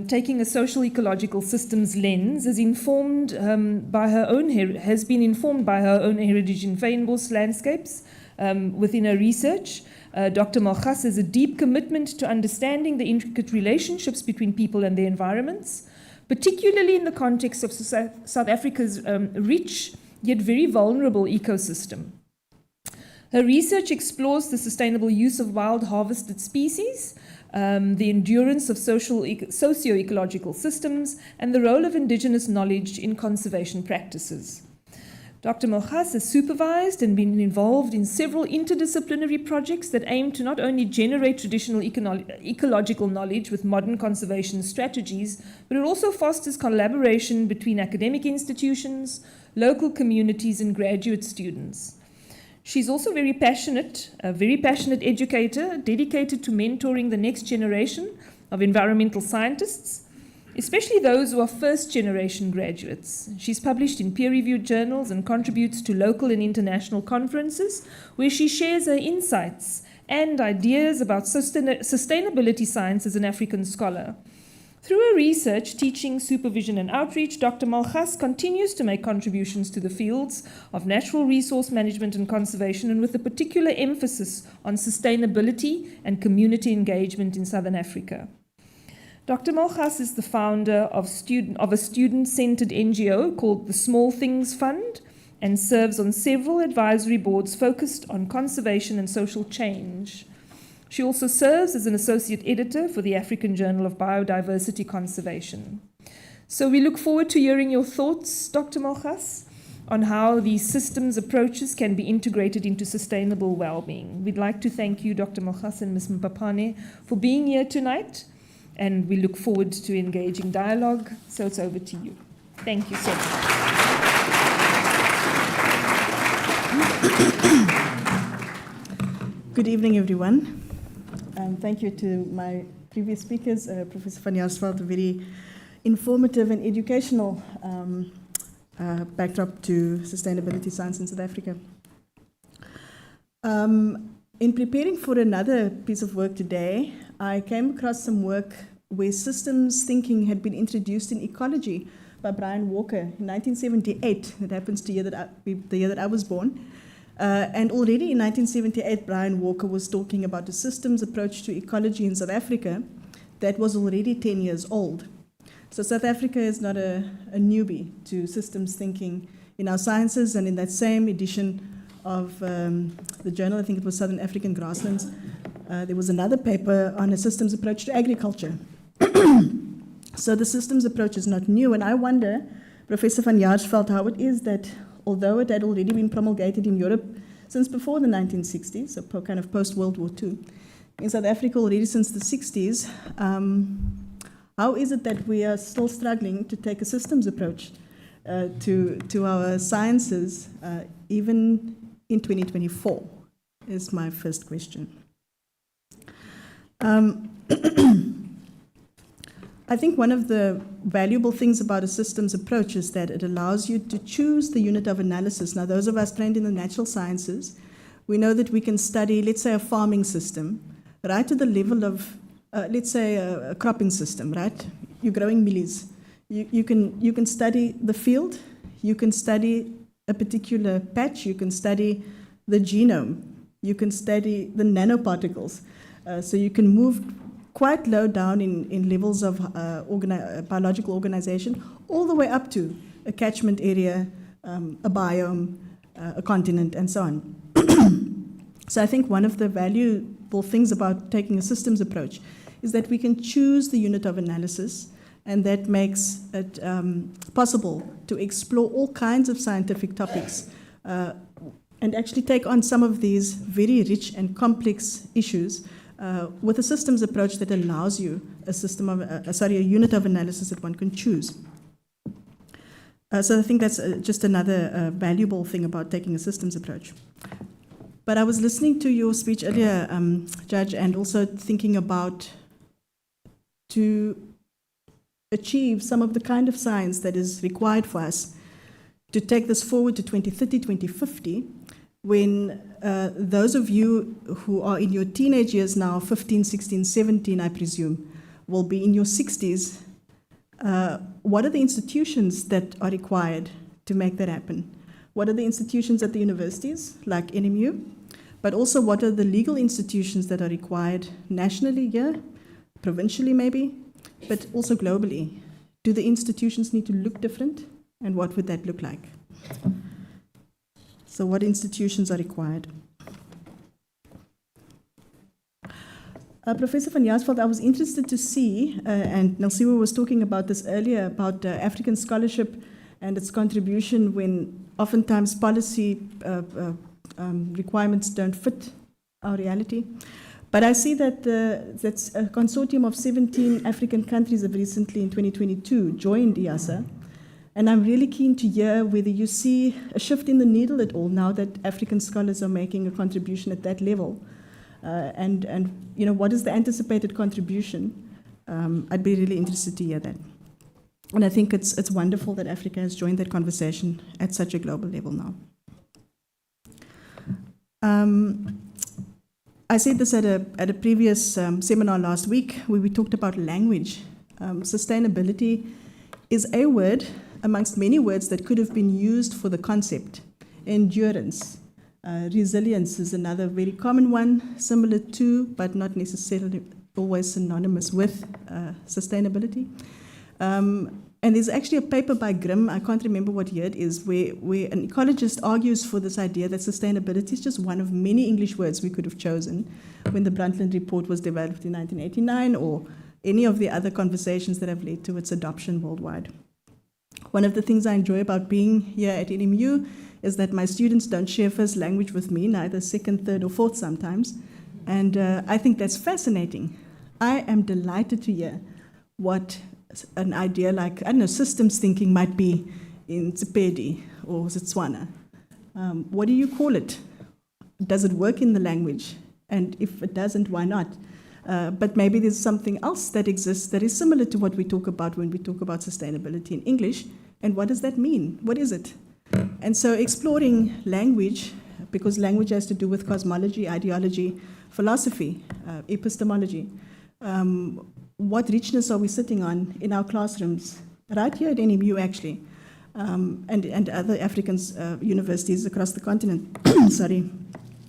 Taking a social ecological systems lens has been informed by her own heritage in fynbos landscapes within her research. Dr. Malgas has a deep commitment to understanding the intricate relationships between people and their environments, particularly in the context of South Africa's rich yet very vulnerable ecosystem. Her research explores the sustainable use of wild harvested species, the endurance of socio-ecological systems, and the role of indigenous knowledge in conservation practices. Dr. Malgas has supervised and been involved in several interdisciplinary projects that aim to not only generate traditional ecological knowledge with modern conservation strategies, but it also fosters collaboration between academic institutions, local communities, and graduate students. She's also a very passionate educator dedicated to mentoring the next generation of environmental scientists, especially those who are first-generation graduates. She's published in peer-reviewed journals and contributes to local and international conferences where she shares her insights and ideas about sustainability science as an African scholar. Through her research, teaching, supervision, and outreach, Dr. Malgas continues to make contributions to the fields of natural resource management and conservation, and with a particular emphasis on sustainability and community engagement in Southern Africa. Dr. Malgas is the founder of a student-centered NGO called the Small Things Fund, and serves on several advisory boards focused on conservation and social change. She also serves as an associate editor for the African Journal of Biodiversity Conservation. So we look forward to hearing your thoughts, Dr. Malgas, on how these systems approaches can be integrated into sustainable well-being. We'd like to thank you, Dr. Malgas and Ms. Mpapane, for being here tonight, and we look forward to engaging dialogue. So it's over to you. Thank you so much. Good evening, everyone. Thank you to my previous speakers, Professor van Jaarsveld, a very informative and educational backdrop to sustainability science in South Africa. In preparing for another piece of work today, I came across some work where systems thinking had been introduced in ecology by Brian Walker in 1978. That happens to the year that I was born. And already in 1978, Brian Walker was talking about a systems approach to ecology in South Africa that was already 10 years old. So South Africa is not a newbie to systems thinking in our sciences, and in that same edition of the journal, I think it was Southern African Grasslands, there was another paper on a systems approach to agriculture. So the systems approach is not new, and I wonder, Professor van Jaarsveld, how it is that although it had already been promulgated in Europe since before the 1960s, so kind of post-World War II, in South Africa already since the 60s, how is it that we are still struggling to take a systems approach to our sciences, even in 2024, is my first question. I think one of the valuable things about a systems approach is that it allows you to choose the unit of analysis. Now, those of us trained in the natural sciences, we know that we can study, let's say, a farming system, right to the level of, let's say, a cropping system, right? You're growing millies. You can study the field, you can study a particular patch, you can study the genome, you can study the nanoparticles. So you can move quite low down in levels of biological organization, all the way up to a catchment area, a biome, a continent, and so on. So I think one of the valuable things about taking a systems approach is that we can choose the unit of analysis, and that makes it possible to explore all kinds of scientific topics and actually take on some of these very rich and complex issues with a systems approach that allows you a unit of analysis that one can choose. So I think that's just another valuable thing about taking a systems approach. But I was listening to your speech earlier, Judge, and also thinking about to achieve some of the kind of science that is required for us to take this forward to 2030, 2050, when those of you who are in your teenage years now, 15, 16, 17, I presume, will be in your 60s, what are the institutions that are required to make that happen? What are the institutions at the universities, like NMU? But also, what are the legal institutions that are required nationally here, provincially maybe, but also globally? Do the institutions need to look different? And what would that look like? So what institutions are required? Professor van Jaarsveld, I was interested to see, and Nelsiwe was talking about this earlier, about African scholarship and its contribution when oftentimes policy requirements don't fit our reality. But I see that that's a consortium of 17 African countries have recently, in 2022, joined EASA. And I'm really keen to hear whether you see a shift in the needle at all now that African scholars are making a contribution at that level. And you know, what is the anticipated contribution? I'd be really interested to hear that. And I think it's wonderful that Africa has joined that conversation at such a global level now. I said this at a previous seminar last week where we talked about language Sustainability is a word amongst many words that could have been used for the concept. Endurance, resilience is another very common one, similar to, but not necessarily always synonymous with sustainability. And there's actually a paper by Grimm, I can't remember what year it is, where an ecologist argues for this idea that sustainability is just one of many English words we could have chosen when the Brundtland Report was developed in 1989, or any of the other conversations that have led to its adoption worldwide. One of the things I enjoy about being here at NMU is that my students don't share first language with me, neither second, third, or fourth sometimes. And I think that's fascinating. I am delighted to hear what an idea like, I don't know, systems thinking might be in Tsepedi or Setswana. What do you call it? Does it work in the language? And if it doesn't, why not? But maybe there's something else that exists that is similar to what we talk about when we talk about sustainability in English. And what does that mean? What is it? And so exploring language, because language has to do with cosmology, ideology, philosophy, epistemology. What richness are we sitting on in our classrooms? Right here at NMU, actually, and other African universities across the continent, sorry,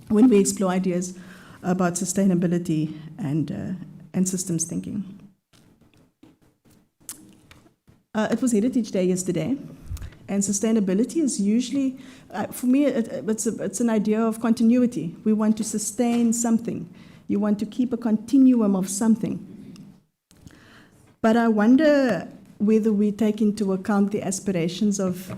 when we explore ideas about sustainability and systems thinking. It was Heritage Day yesterday, and sustainability is usually, for me, it's an idea of continuity. We want to sustain something. You want to keep a continuum of something. But I wonder whether we take into account the aspirations of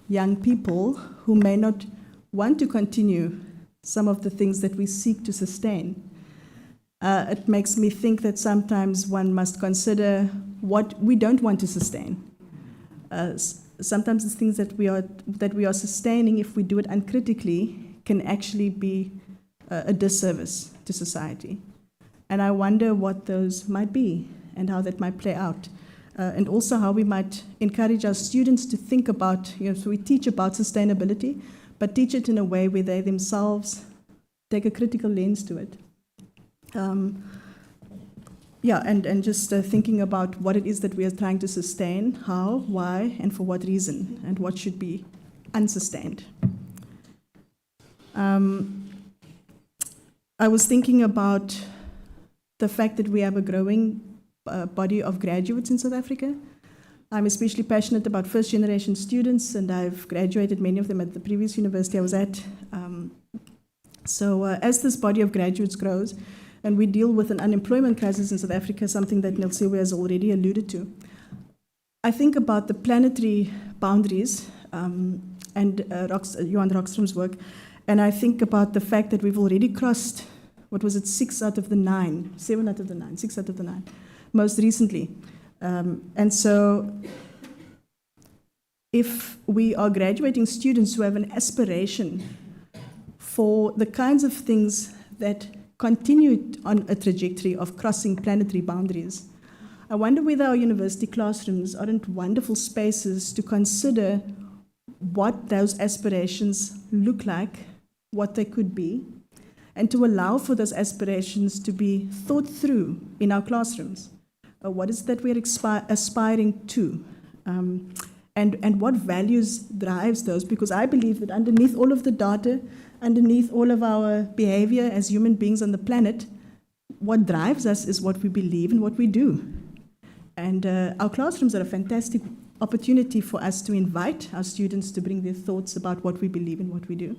young people who may not want to continue some of the things that we seek to sustain. It makes me think that sometimes one must consider what we don't want to sustain. Sometimes the things that we are sustaining, if we do it uncritically, can actually be a disservice to society. And I wonder what those might be and how that might play out. And also how we might encourage our students to think about, so we teach about sustainability, but teach it in a way where they themselves take a critical lens to it. And just thinking about what it is that we are trying to sustain, how, why, and for what reason, and what should be unsustained. I was thinking about the fact that we have a growing body of graduates in South Africa. I'm especially passionate about first-generation students, and I've graduated many of them at the previous university I was at. So as this body of graduates grows, and we deal with an unemployment crisis in South Africa, something that Nelsiwe has already alluded to, I think about the planetary boundaries and Johan Rockstrom's work, and I think about the fact that we've already crossed, 6 out of the 9, 7 out of the 9, 6 out of the 9, most recently. And so if we are graduating students who have an aspiration for the kinds of things that continue on a trajectory of crossing planetary boundaries, I wonder whether our university classrooms aren't wonderful spaces to consider what those aspirations look like, what they could be, and to allow for those aspirations to be thought through in our classrooms. What is that we're aspiring to? And what values drives those? Because I believe that underneath all of the data, underneath all of our behavior as human beings on the planet, what drives us is what we believe and what we do. And our classrooms are a fantastic opportunity for us to invite our students to bring their thoughts about what we believe and what we do.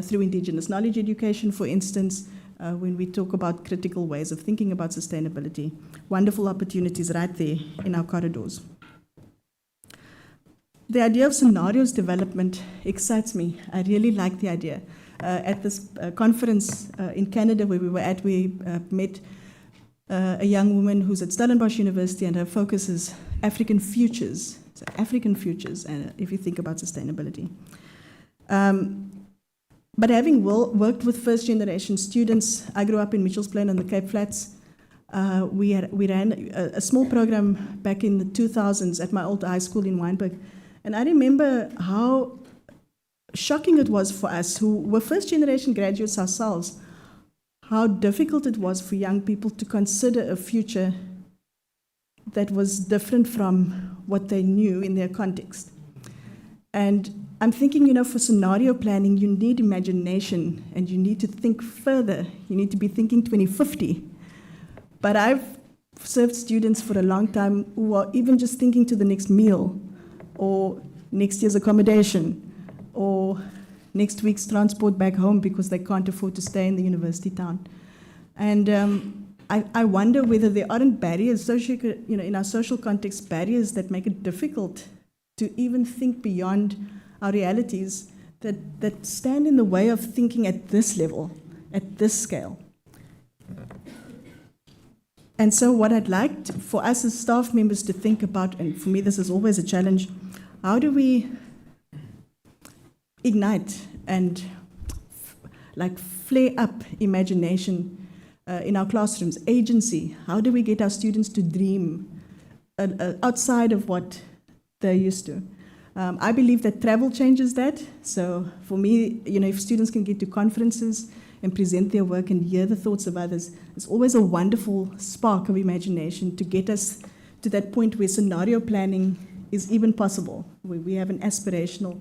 Through Indigenous knowledge education, for instance, when we talk about critical ways of thinking about sustainability, wonderful opportunities right there in our corridors. The idea of scenarios development excites me. I really like the idea. At this conference in Canada where we were at, we met a young woman who's at Stellenbosch University, and her focus is African futures. So African futures, if you think about sustainability. But having worked with first-generation students, I grew up in Mitchells Plain on the Cape Flats. We ran a small program back in the 2000s at my old high school in Wynberg. And I remember how shocking it was for us, who were first-generation graduates ourselves, how difficult it was for young people to consider a future that was different from what they knew in their context. And I'm thinking, for scenario planning, you need imagination and you need to think further. You need to be thinking 2050. But I've served students for a long time who are even just thinking to the next meal or next year's accommodation or next week's transport back home because they can't afford to stay in the university town. And I wonder whether there aren't barriers, in our social context, barriers that make it difficult to even think beyond our realities that stand in the way of thinking at this level, at this scale. And so what I'd like for us as staff members to think about, and for me this is always a challenge, how do we ignite and flare up imagination in our classrooms, agency? How do we get our students to dream outside of what they're used to? I believe that travel changes that. So for me, if students can get to conferences and present their work and hear the thoughts of others, it's always a wonderful spark of imagination to get us to that point where scenario planning is even possible, where we have an aspirational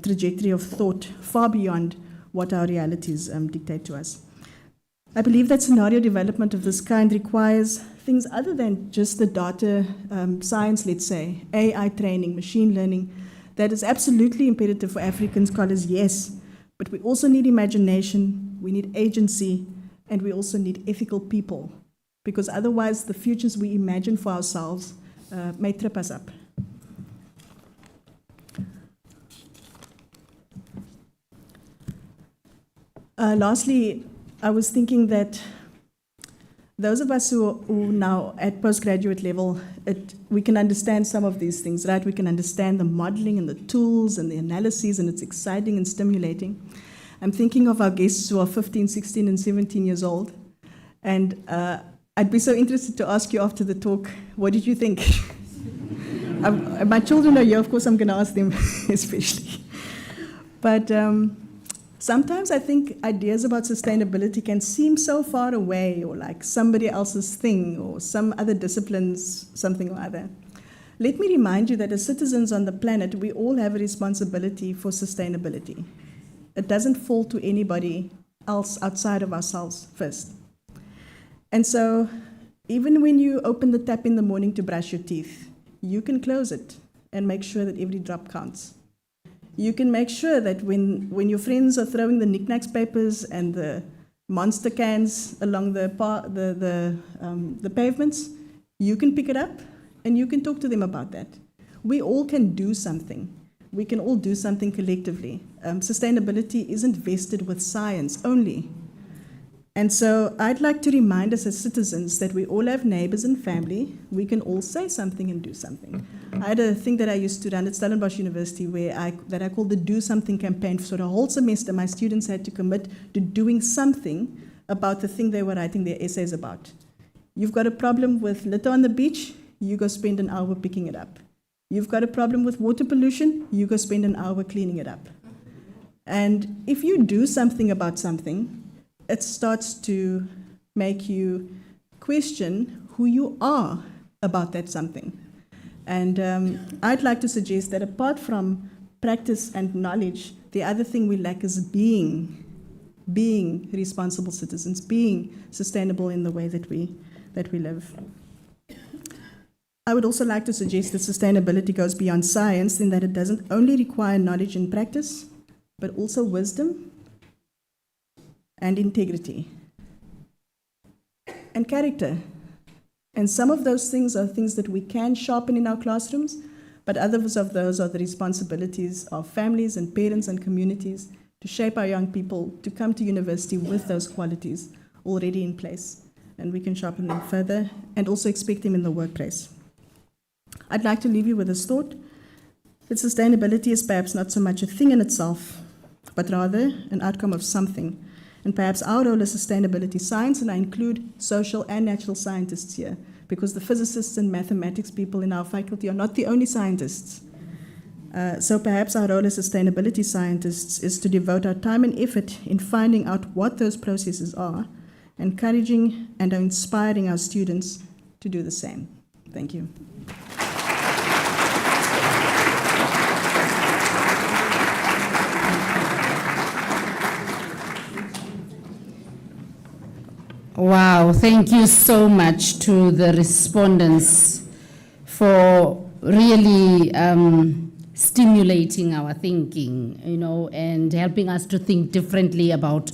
trajectory of thought far beyond what our realities dictate to us. I believe that scenario development of this kind requires things other than just the data science, let's say, AI training, machine learning. That is absolutely imperative for African scholars, yes, but we also need imagination, we need agency, and we also need ethical people, because otherwise the futures we imagine for ourselves may trip us up. Lastly, I was thinking that those of us who are now at postgraduate level, we can understand some of these things, right? We can understand the modeling and the tools and the analyses, and it's exciting and stimulating. I'm thinking of our guests who are 15, 16, and 17 years old. And I'd be so interested to ask you after the talk, what did you think? My children are here, of course I'm going to ask them especially. But sometimes I think ideas about sustainability can seem so far away, or like somebody else's thing, or some other discipline's something or other. Let me remind you that as citizens on the planet, we all have a responsibility for sustainability. It doesn't fall to anybody else outside of ourselves first. And so, even when you open the tap in the morning to brush your teeth, you can close it and make sure that every drop counts. You can make sure that when your friends are throwing the knickknacks papers and the monster cans along the pavements, you can pick it up and you can talk to them about that. We all can do something. We can all do something collectively. Sustainability isn't vested with science only. And so I'd like to remind us as citizens that we all have neighbors and family. We can all say something and do something. I had a thing that I used to run at Stellenbosch University that I called the Do Something campaign. So the whole semester, my students had to commit to doing something about the thing they were writing their essays about. You've got a problem with litter on the beach, you go spend an hour picking it up. You've got a problem with water pollution, you go spend an hour cleaning it up. And if you do something about something, it starts to make you question who you are about that something. And I'd like to suggest that apart from practice and knowledge, the other thing we lack is being responsible citizens, being sustainable in the way that we live. I would also like to suggest that sustainability goes beyond science in that it doesn't only require knowledge and practice, but also wisdom and integrity and character. And some of those things are things that we can sharpen in our classrooms, but others of those are the responsibilities of families and parents and communities to shape our young people to come to university with those qualities already in place. And we can sharpen them further and also expect them in the workplace. I'd like to leave you with this thought, that sustainability is perhaps not so much a thing in itself, but rather an outcome of something. And perhaps our role as sustainability science, and I include social and natural scientists here, because the physicists and mathematics people in our faculty are not the only scientists. So perhaps our role as sustainability scientists is to devote our time and effort in finding out what those processes are, encouraging and inspiring our students to do the same. Thank you. Wow, thank you so much to the respondents for really stimulating our thinking, and helping us to think differently about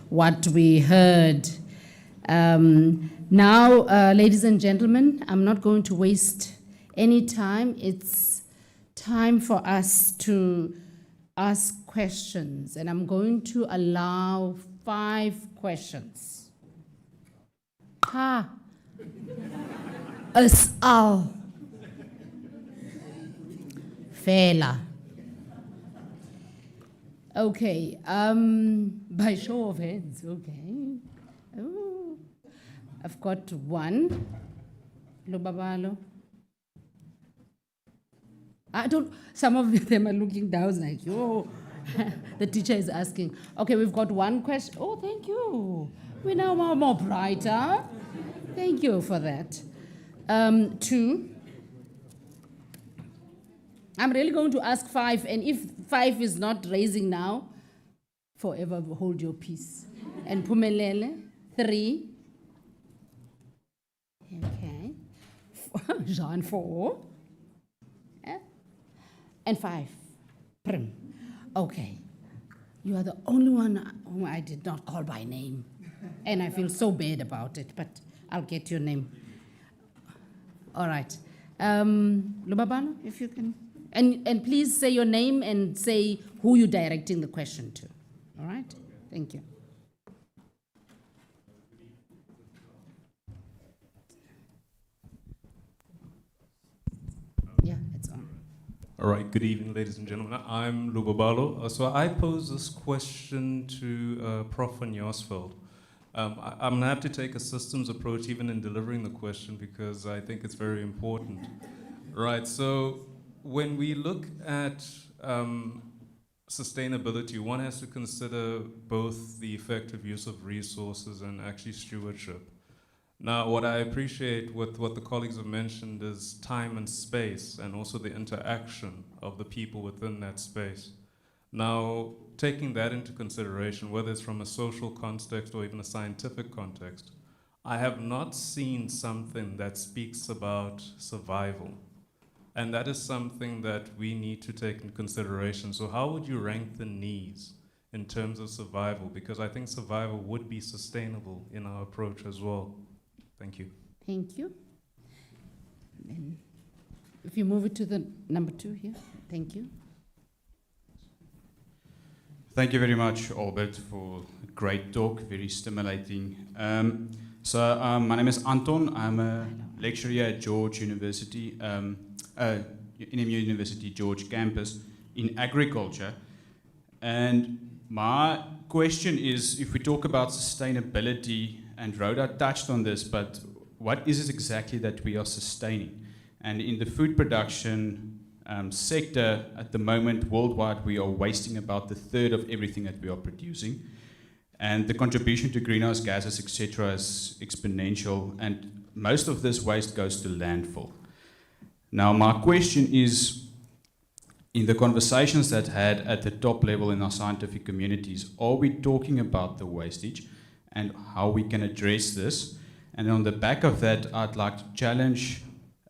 what we heard. Now, ladies and gentlemen, I'm not going to waste any time. It's time for us to ask questions, and I'm going to allow 5 questions. Ha! Us all. Fela. Okay, by show of hands, okay. Oh, I've got 1. Lubabalo. Some of them are looking down like, oh, the teacher is asking. Okay, we've got 1 question. Oh, thank you. We're now more brighter. Thank you for that. 2. I'm really going to ask 5, and if 5 is not raising now, forever hold your peace. And Pumelele, 3. Okay. Jean, 4. And 5. Prim. Okay. You are the only one whom I did not call by name. And I feel so bad about it, but I'll get your name. All right. Lubabalo, if you can. And please say your name and say who you're directing the question to. All right? Thank you. Yeah, it's on. All right, good evening, ladies and gentlemen. I'm Lubabalo. So I pose this question to Prof. van Jaarsveld. I'm going to have to take a systems approach even in delivering the question because I think it's very important. Right, so when we look at sustainability, one has to consider both the effective use of resources and actually stewardship. Now, what I appreciate with what the colleagues have mentioned is time and space and also the interaction of the people within that space. Now, taking that into consideration, whether it's from a social context or even a scientific context, I have not seen something that speaks about survival. And that is something that we need to take into consideration. So how would you rank the needs in terms of survival? Because I think survival would be sustainable in our approach as well. Thank you. Thank you. And if you move it to the number 2 here. Thank you. Thank you very much, Albert, for a great talk, very stimulating. My name is Anton. I'm a lecturer at George University, NMU University George campus in agriculture. And my question is, if we talk about sustainability, and Rhoda touched on this, but what is it exactly that we are sustaining? And in the food production sector, at the moment, worldwide, we are wasting about 1/3 of everything that we are producing. And the contribution to greenhouse gases, etc., is exponential, and most of this waste goes to landfill. Now, my question is, in the conversations that had at the top level in our scientific communities, are we talking about the wastage and how we can address this? And on the back of that, I'd like to challenge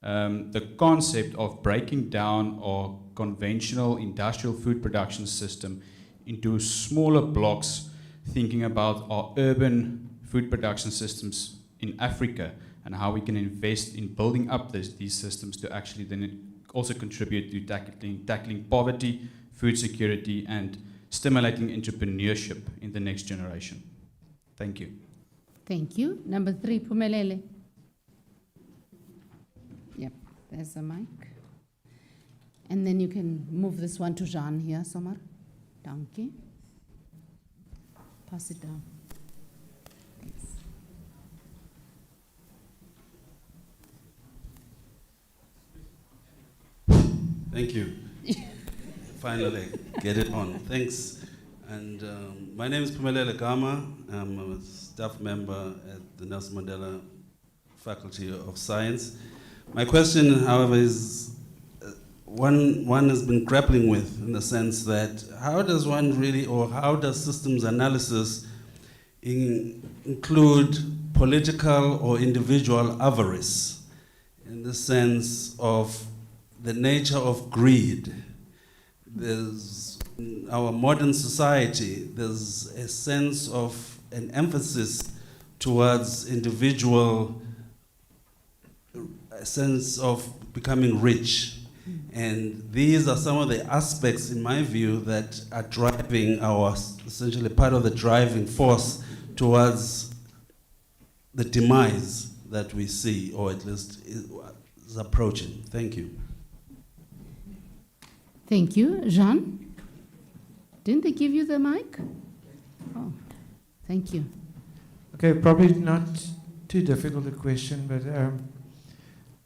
the concept of breaking down our conventional industrial food production system into smaller blocks, thinking about our urban food production systems in Africa and how we can invest in building up these systems to actually then also contribute to tackling poverty, food security, and stimulating entrepreneurship in the next generation. Thank you. Thank you. Number 3, Pumelele. Yep, there's the mic. And then you can move this one to Jean here, Somar. Donkey. Pass it down. Thanks. Thank you. Finally, get it on. Thanks. And my name is Pumelele Gama. I'm a staff member at the Nelson Mandela Faculty of Science. My question, however, is one has been grappling with, in the sense that how does one really, or how does systems analysis include political or individual avarice, in the sense of the nature of greed? There's, in our modern society, there's a sense of an emphasis towards individual, a sense of becoming rich. And these are some of the aspects, in my view, that are driving our, essentially part of the driving force towards the demise that we see, or at least is approaching. Thank you. Thank you. Jean? Didn't they give you the mic? Oh, thank you. Okay, probably not too difficult a question, but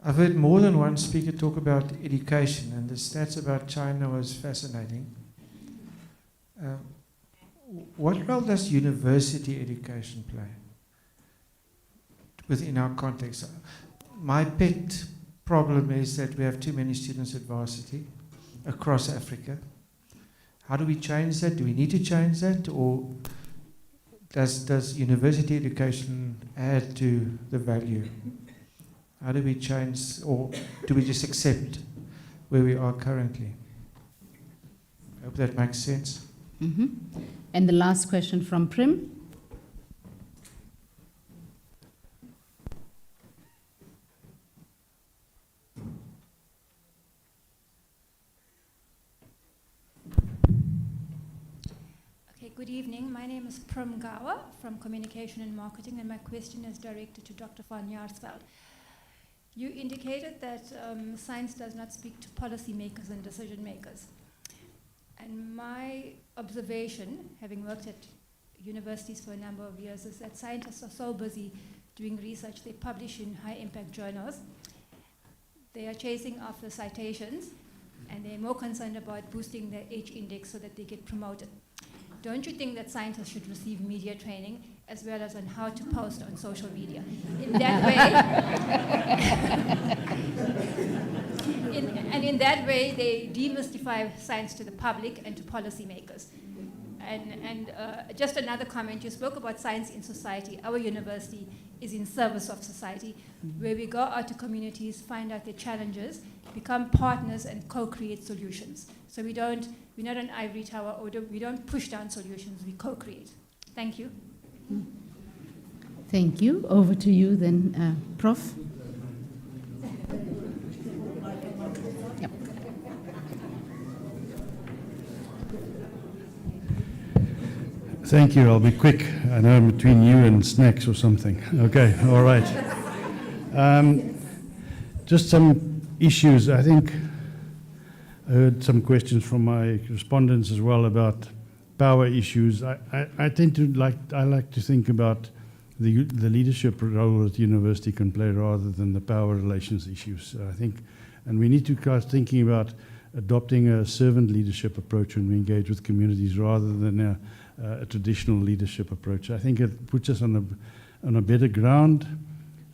I've heard more than one speaker talk about education, and the stats about China was fascinating. What role does university education play within our context? My pet problem is that we have too many students at varsity across Africa. How do we change that? Do we need to change that? Or does university education add to the value? How do we change, or do we just accept where we are currently? I hope that makes sense. Mm-hmm. And the last question from Prim. Good evening. My name is Prim Gawa from Communication and Marketing, and my question is directed to Dr. van Jaarsveld. You indicated that science does not speak to policymakers and decision makers. And my observation, having worked at universities for a number of years, is that scientists are so busy doing research, they publish in high-impact journals, they are chasing after citations, and they're more concerned about boosting their H index so that they get promoted. Don't you think that scientists should receive media training as well as on how to post on social media? In that way, in that way, they demystify science to the public and to policymakers. And just another comment, you spoke about science in society. Our university is in service of society, where we go out to communities, find out their challenges, become partners and co-create solutions. So we're not an ivory tower, or we don't push down solutions, we co-create. Thank you. Thank you. Over to you then, Prof. Yep. Thank you. I'll be quick. I know I'm between you and snacks or something. Okay, all right. Just some issues. I think I heard some questions from my respondents as well about power issues. I tend to like to think about the leadership role that the university can play rather than the power relations issues. I think, and we need to start thinking about adopting a servant leadership approach when we engage with communities rather than a traditional leadership approach. I think it puts us on a better ground.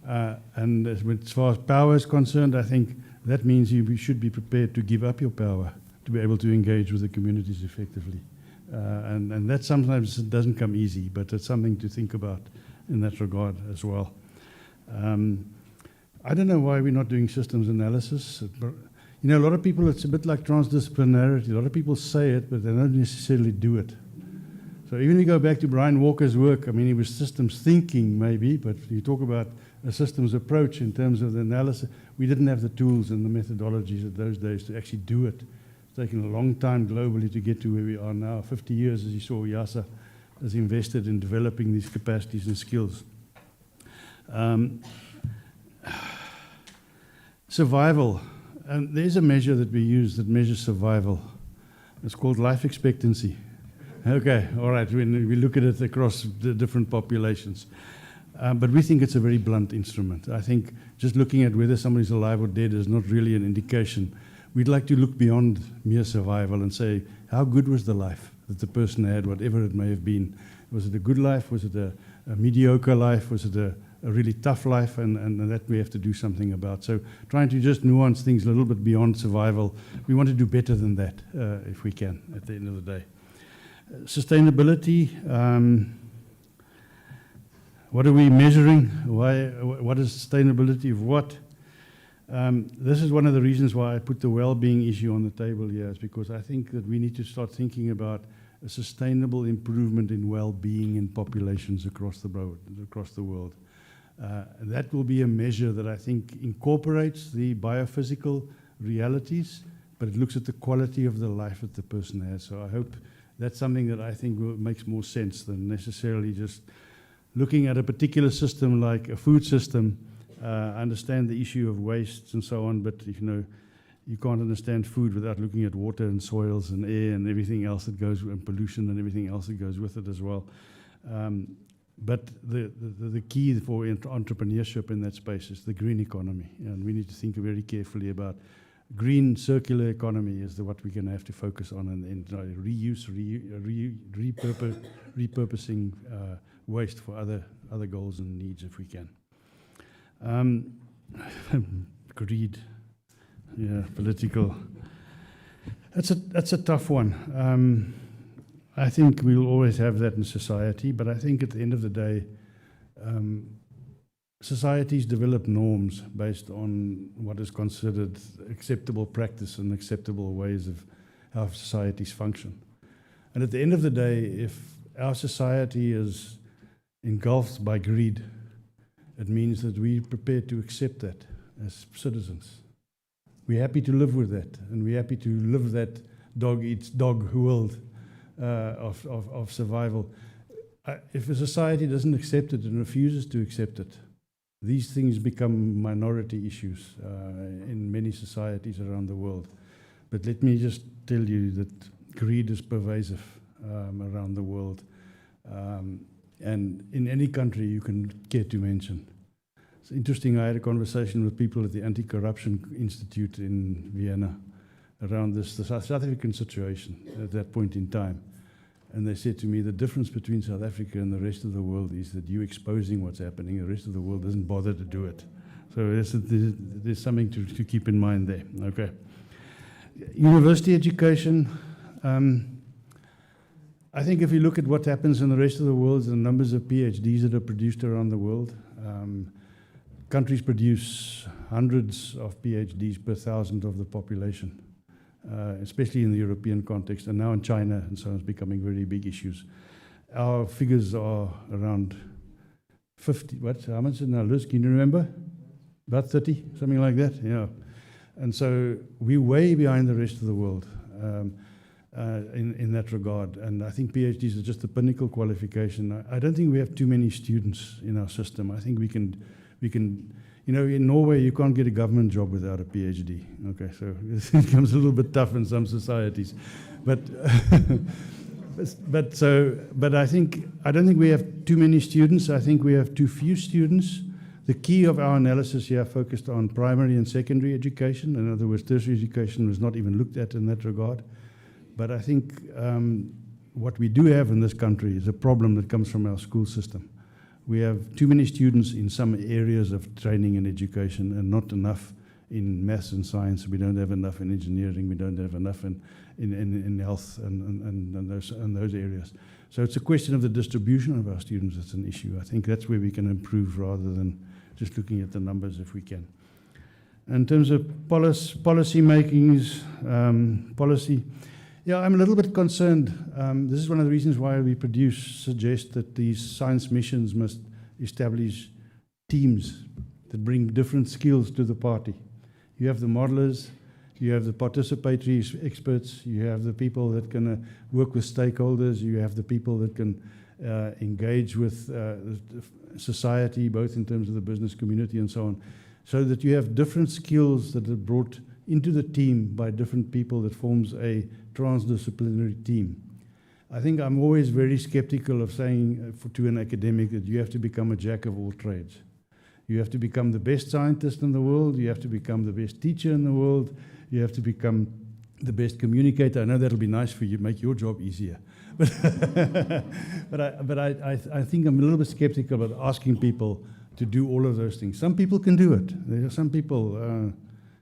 And as far as power is concerned, I think that means you should be prepared to give up your power to be able to engage with the communities effectively. And that sometimes doesn't come easy, but it's something to think about in that regard as well. I don't know why we're not doing systems analysis. You know, a lot of people, it's a bit like transdisciplinarity. A lot of people say it, but they don't necessarily do it. So even if you go back to Brian Walker's work, I mean, he was systems thinking maybe, but you talk about a systems approach in terms of the analysis. We didn't have the tools and the methodologies of those days to actually do it. It's taken a long time globally to get to where we are now. 50 years, as you saw, YASA has invested in developing these capacities and skills. Survival. There's a measure that we use that measures survival. It's called life expectancy. Okay, all right, when we look at it across the different populations. But we think it's a very blunt instrument. I think just looking at whether somebody's alive or dead is not really an indication. We'd like to look beyond mere survival and say, how good was the life that the person had, whatever it may have been? Was it a good life? Was it a mediocre life? Was it a a really tough life, and that we have to do something about. So trying to just nuance things a little bit beyond survival. We want to do better than that if we can at the end of the day. Sustainability, what are we measuring? What is sustainability of what? This is one of the reasons why I put the well-being issue on the table here, is because I think that we need to start thinking about a sustainable improvement in well-being in populations across the world. That will be a measure that I think incorporates the biophysical realities, but it looks at the quality of the life that the person has. So I hope that's something that I think makes more sense than necessarily just looking at a particular system like a food system. I understand the issue of waste and so on, but you can't understand food without looking at water and soils and air and everything else that goes, and pollution and everything else that goes with it as well. But the key for entrepreneurship in that space is the green economy, and we need to think very carefully about green circular economy is what we're going to have to focus on, and reuse, repurposing waste for other goals and needs if we can. Greed, yeah, political. That's a tough one. I think we'll always have that in society, but I think at the end of the day, societies develop norms based on what is considered acceptable practice and acceptable ways of how societies function. And at the end of the day, if our society is engulfed by greed, it means that we're prepared to accept that as citizens. We're happy to live with that, and we're happy to live that dog eats dog world of survival. If a society doesn't accept it and refuses to accept it, these things become minority issues in many societies around the world. But let me just tell you that greed is pervasive around the world. And in any country you can care to mention. It's interesting, I had a conversation with people at the Anti-Corruption Institute in Vienna around the South African situation at that point in time. And they said to me, the difference between South Africa and the rest of the world is that you're exposing what's happening, the rest of the world doesn't bother to do it. So there's something to keep in mind there. Okay. University education. I think if you look at what happens in the rest of the world, the numbers of PhDs that are produced around the world, countries produce hundreds of PhDs per 1,000 of the population, especially in the European context, and now in China and so on, it's becoming very big issues. Our figures are around 50, how much is it now, Liz, can you remember? About 30, something like that, yeah. And so we're way behind the rest of the world. In that regard, and I think PhDs are just the pinnacle qualification. I don't think we have too many students in our system. I think we can, in Norway you can't get a government job without a PhD. Okay, so it becomes a little bit tough in some societies, but I don't think we have too many students. I think we have too few students. The key of our analysis here focused on primary and secondary education. In other words, tertiary education was not even looked at in that regard. But I think what we do have in this country is a problem that comes from our school system. We have too many students in some areas of training and education and not enough in maths and science. We don't have enough in engineering. We don't have enough in health and those areas. So it's a question of the distribution of our students that's an issue. I think that's where we can improve rather than just looking at the numbers if we can. In terms of policy makings, policy, yeah, I'm a little bit concerned. This is one of the reasons why we suggest that these science missions must establish teams that bring different skills to the party. You have the modelers, you have the participatory experts, you have the people that can work with stakeholders, you have the people that can engage with society, both in terms of the business community and so on, so that you have different skills that are brought into the team by different people that forms a transdisciplinary team. I think I'm always very skeptical of saying to an academic that you have to become a jack of all trades. You have to become the best scientist in the world, you have to become the best teacher in the world, you have to become the best communicator. I know that'll be nice for you, make your job easier. But I think I'm a little bit skeptical about asking people to do all of those things. Some people can do it. There are some people,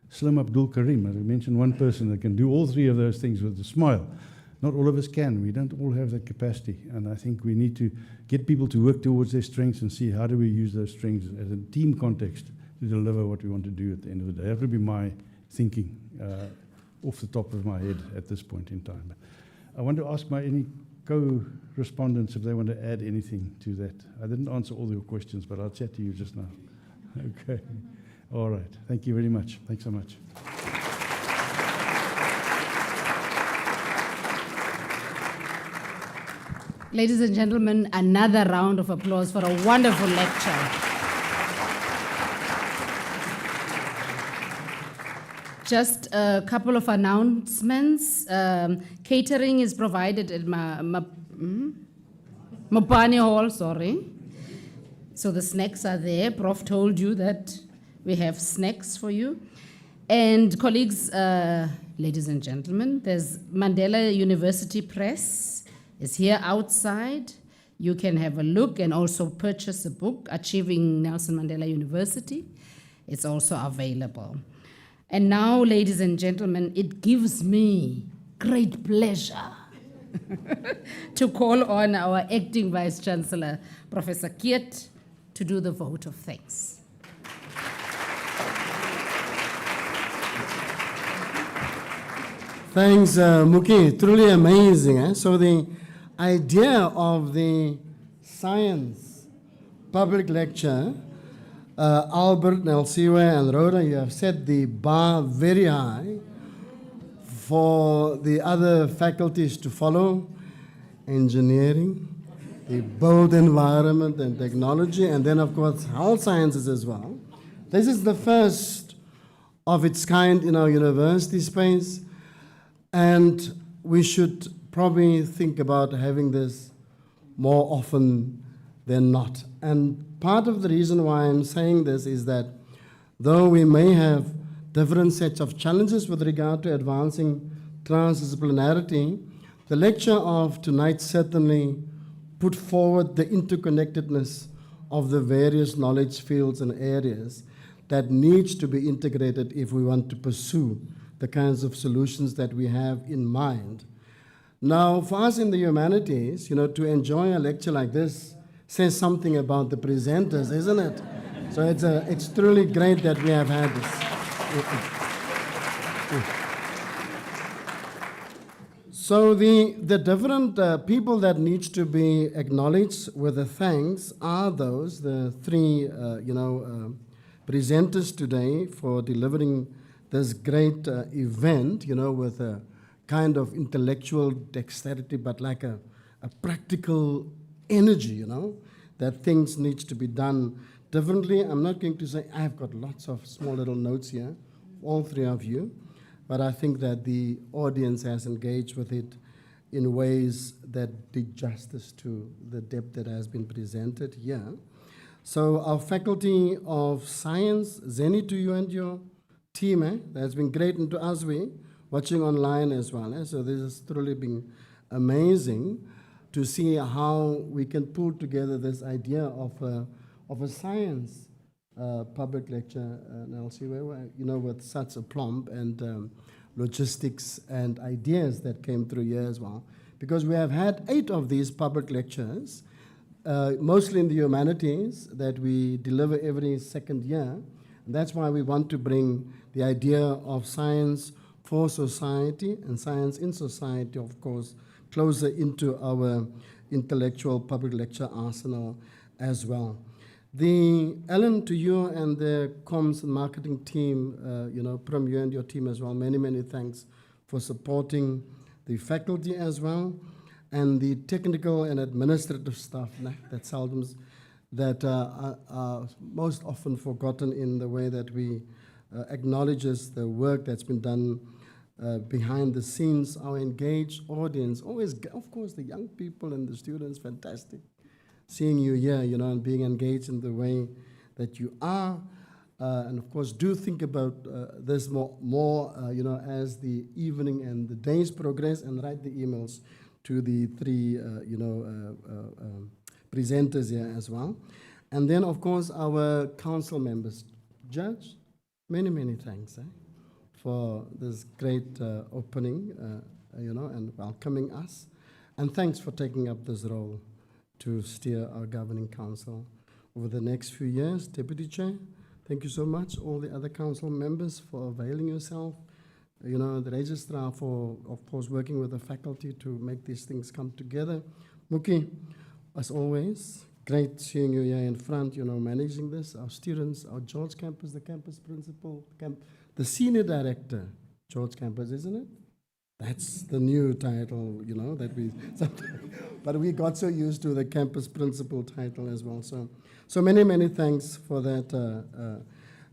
Slim Abdul Karim, I mentioned one person that can do all three of those things with a smile. Not all of us can. We don't all have that capacity. And I think we need to get people to work towards their strengths and see how do we use those strengths as a team context to deliver what we want to do at the end of the day. That would be my thinking off the top of my head at this point in time. I want to ask any co-respondents if they want to add anything to that. I didn't answer all your questions, but I'll chat to you just now. Okay. All right. Thank you very much. Thanks so much. Ladies and gentlemen, another round of applause for a wonderful lecture. Just a couple of announcements. Catering is provided at Mopani Hall, sorry. So the snacks are there. Prof told you that we have snacks for you. And colleagues, ladies and gentlemen, there's Mandela University Press is here outside. You can have a look and also purchase a book, Achieving Nelson Mandela University. It's also available. And now, ladies and gentlemen, it gives me great pleasure to call on our acting Vice Chancellor, Professor Kiet, to do the vote of thanks. Thanks, Muki. Truly amazing. Eh? So the idea of the science public lecture, Albert, Nelsiwe, and Rhoda, you have set the bar very high for the other faculties to follow. Engineering, the built environment and technology, and then, of course, health sciences as well. This is the first of its kind in our university space, and we should probably think about having this more often than not. And part of the reason why I'm saying this is that though we may have different sets of challenges with regard to advancing transdisciplinarity, the lecture of tonight certainly put forward the interconnectedness of the various knowledge fields and areas that needs to be integrated if we want to pursue the kinds of solutions that we have in mind. Now, for us in the humanities, to enjoy a lecture like this says something about the presenters, isn't it? So it's truly great that we have had this. So the different people that needs to be acknowledged with a thanks are the three, presenters today for delivering this great event, with a kind of intellectual dexterity, but like a practical energy, that things needs to be done differently. I'm not going to say, I've got lots of small little notes here, all three of you, but I think that the audience has engaged with it in ways that did justice to the depth that has been presented here. So our Faculty of Science, Zeni, to you and your team, that has been great, and to us, watching online as well. So this has truly been amazing to see how we can pull together this idea of a science public lecture, with such aplomb and logistics and ideas that came through here as well. Because we have had 8 of these public lectures, mostly in the humanities, that we deliver every second year. And that's why we want to bring the idea of science for society and science in society, of course, closer into our intellectual public lecture arsenal as well. Ellen, to you and the comms and marketing team, from you and your team as well, many, many thanks for supporting the faculty as well, and the technical and administrative staff that are most often forgotten in the way that we acknowledges the work that's been done behind the scenes. Our engaged audience, always, of course, the young people and the students, fantastic. Seeing you here, and being engaged in the way that you are. And of course, do think about this more as the evening and the days progress, and write the emails to the 3, presenters here as well. And then, of course, our council members. Judge, many, many thanks for this great opening, and welcoming us. And thanks for taking up this role to steer our governing council over the next few years. Deputy Chair, thank you so much. All the other council members for availing yourself. The registrar for, of course, working with the faculty to make these things come together. Muki, as always, great seeing you here in front, managing this. Our students, our George campus, the campus principal, the senior director, George campus, isn't it? That's the new title, that we, but we got so used to the campus principal title as well. So many, many thanks for that,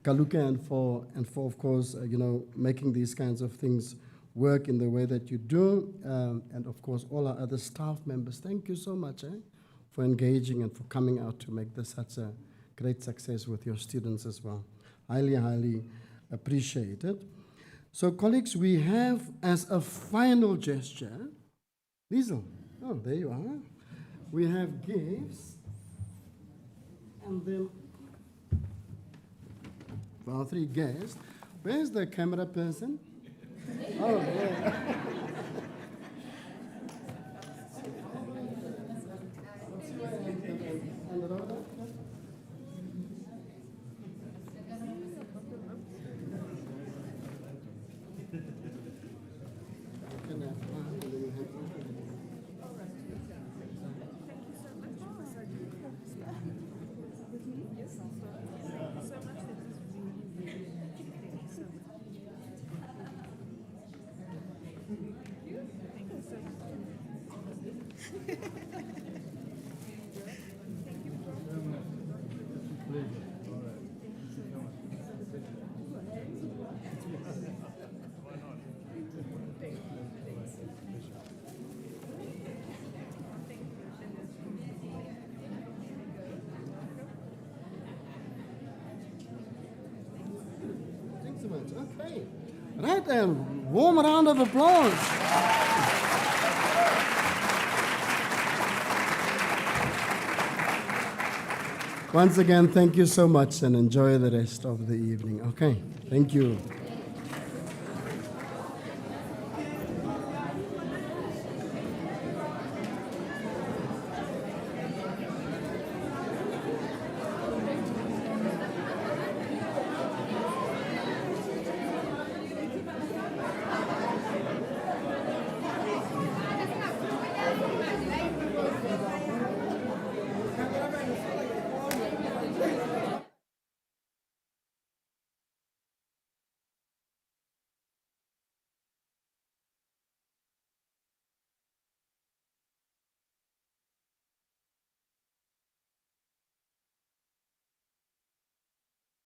Kaluka, and for of course, making these kinds of things work in the way that you do. And of course, all our other staff members, thank you so much for engaging and for coming out to make this such a great success with your students as well. Highly, highly appreciated. So, colleagues, we have as a final gesture, Liesel, oh, there you are. We have gifts, and then for our 3 guests. Where's the camera person? Oh, yeah. Okay. Right then, warm round of applause. Once again, thank you so much and enjoy the rest of the evening. Okay, thank you.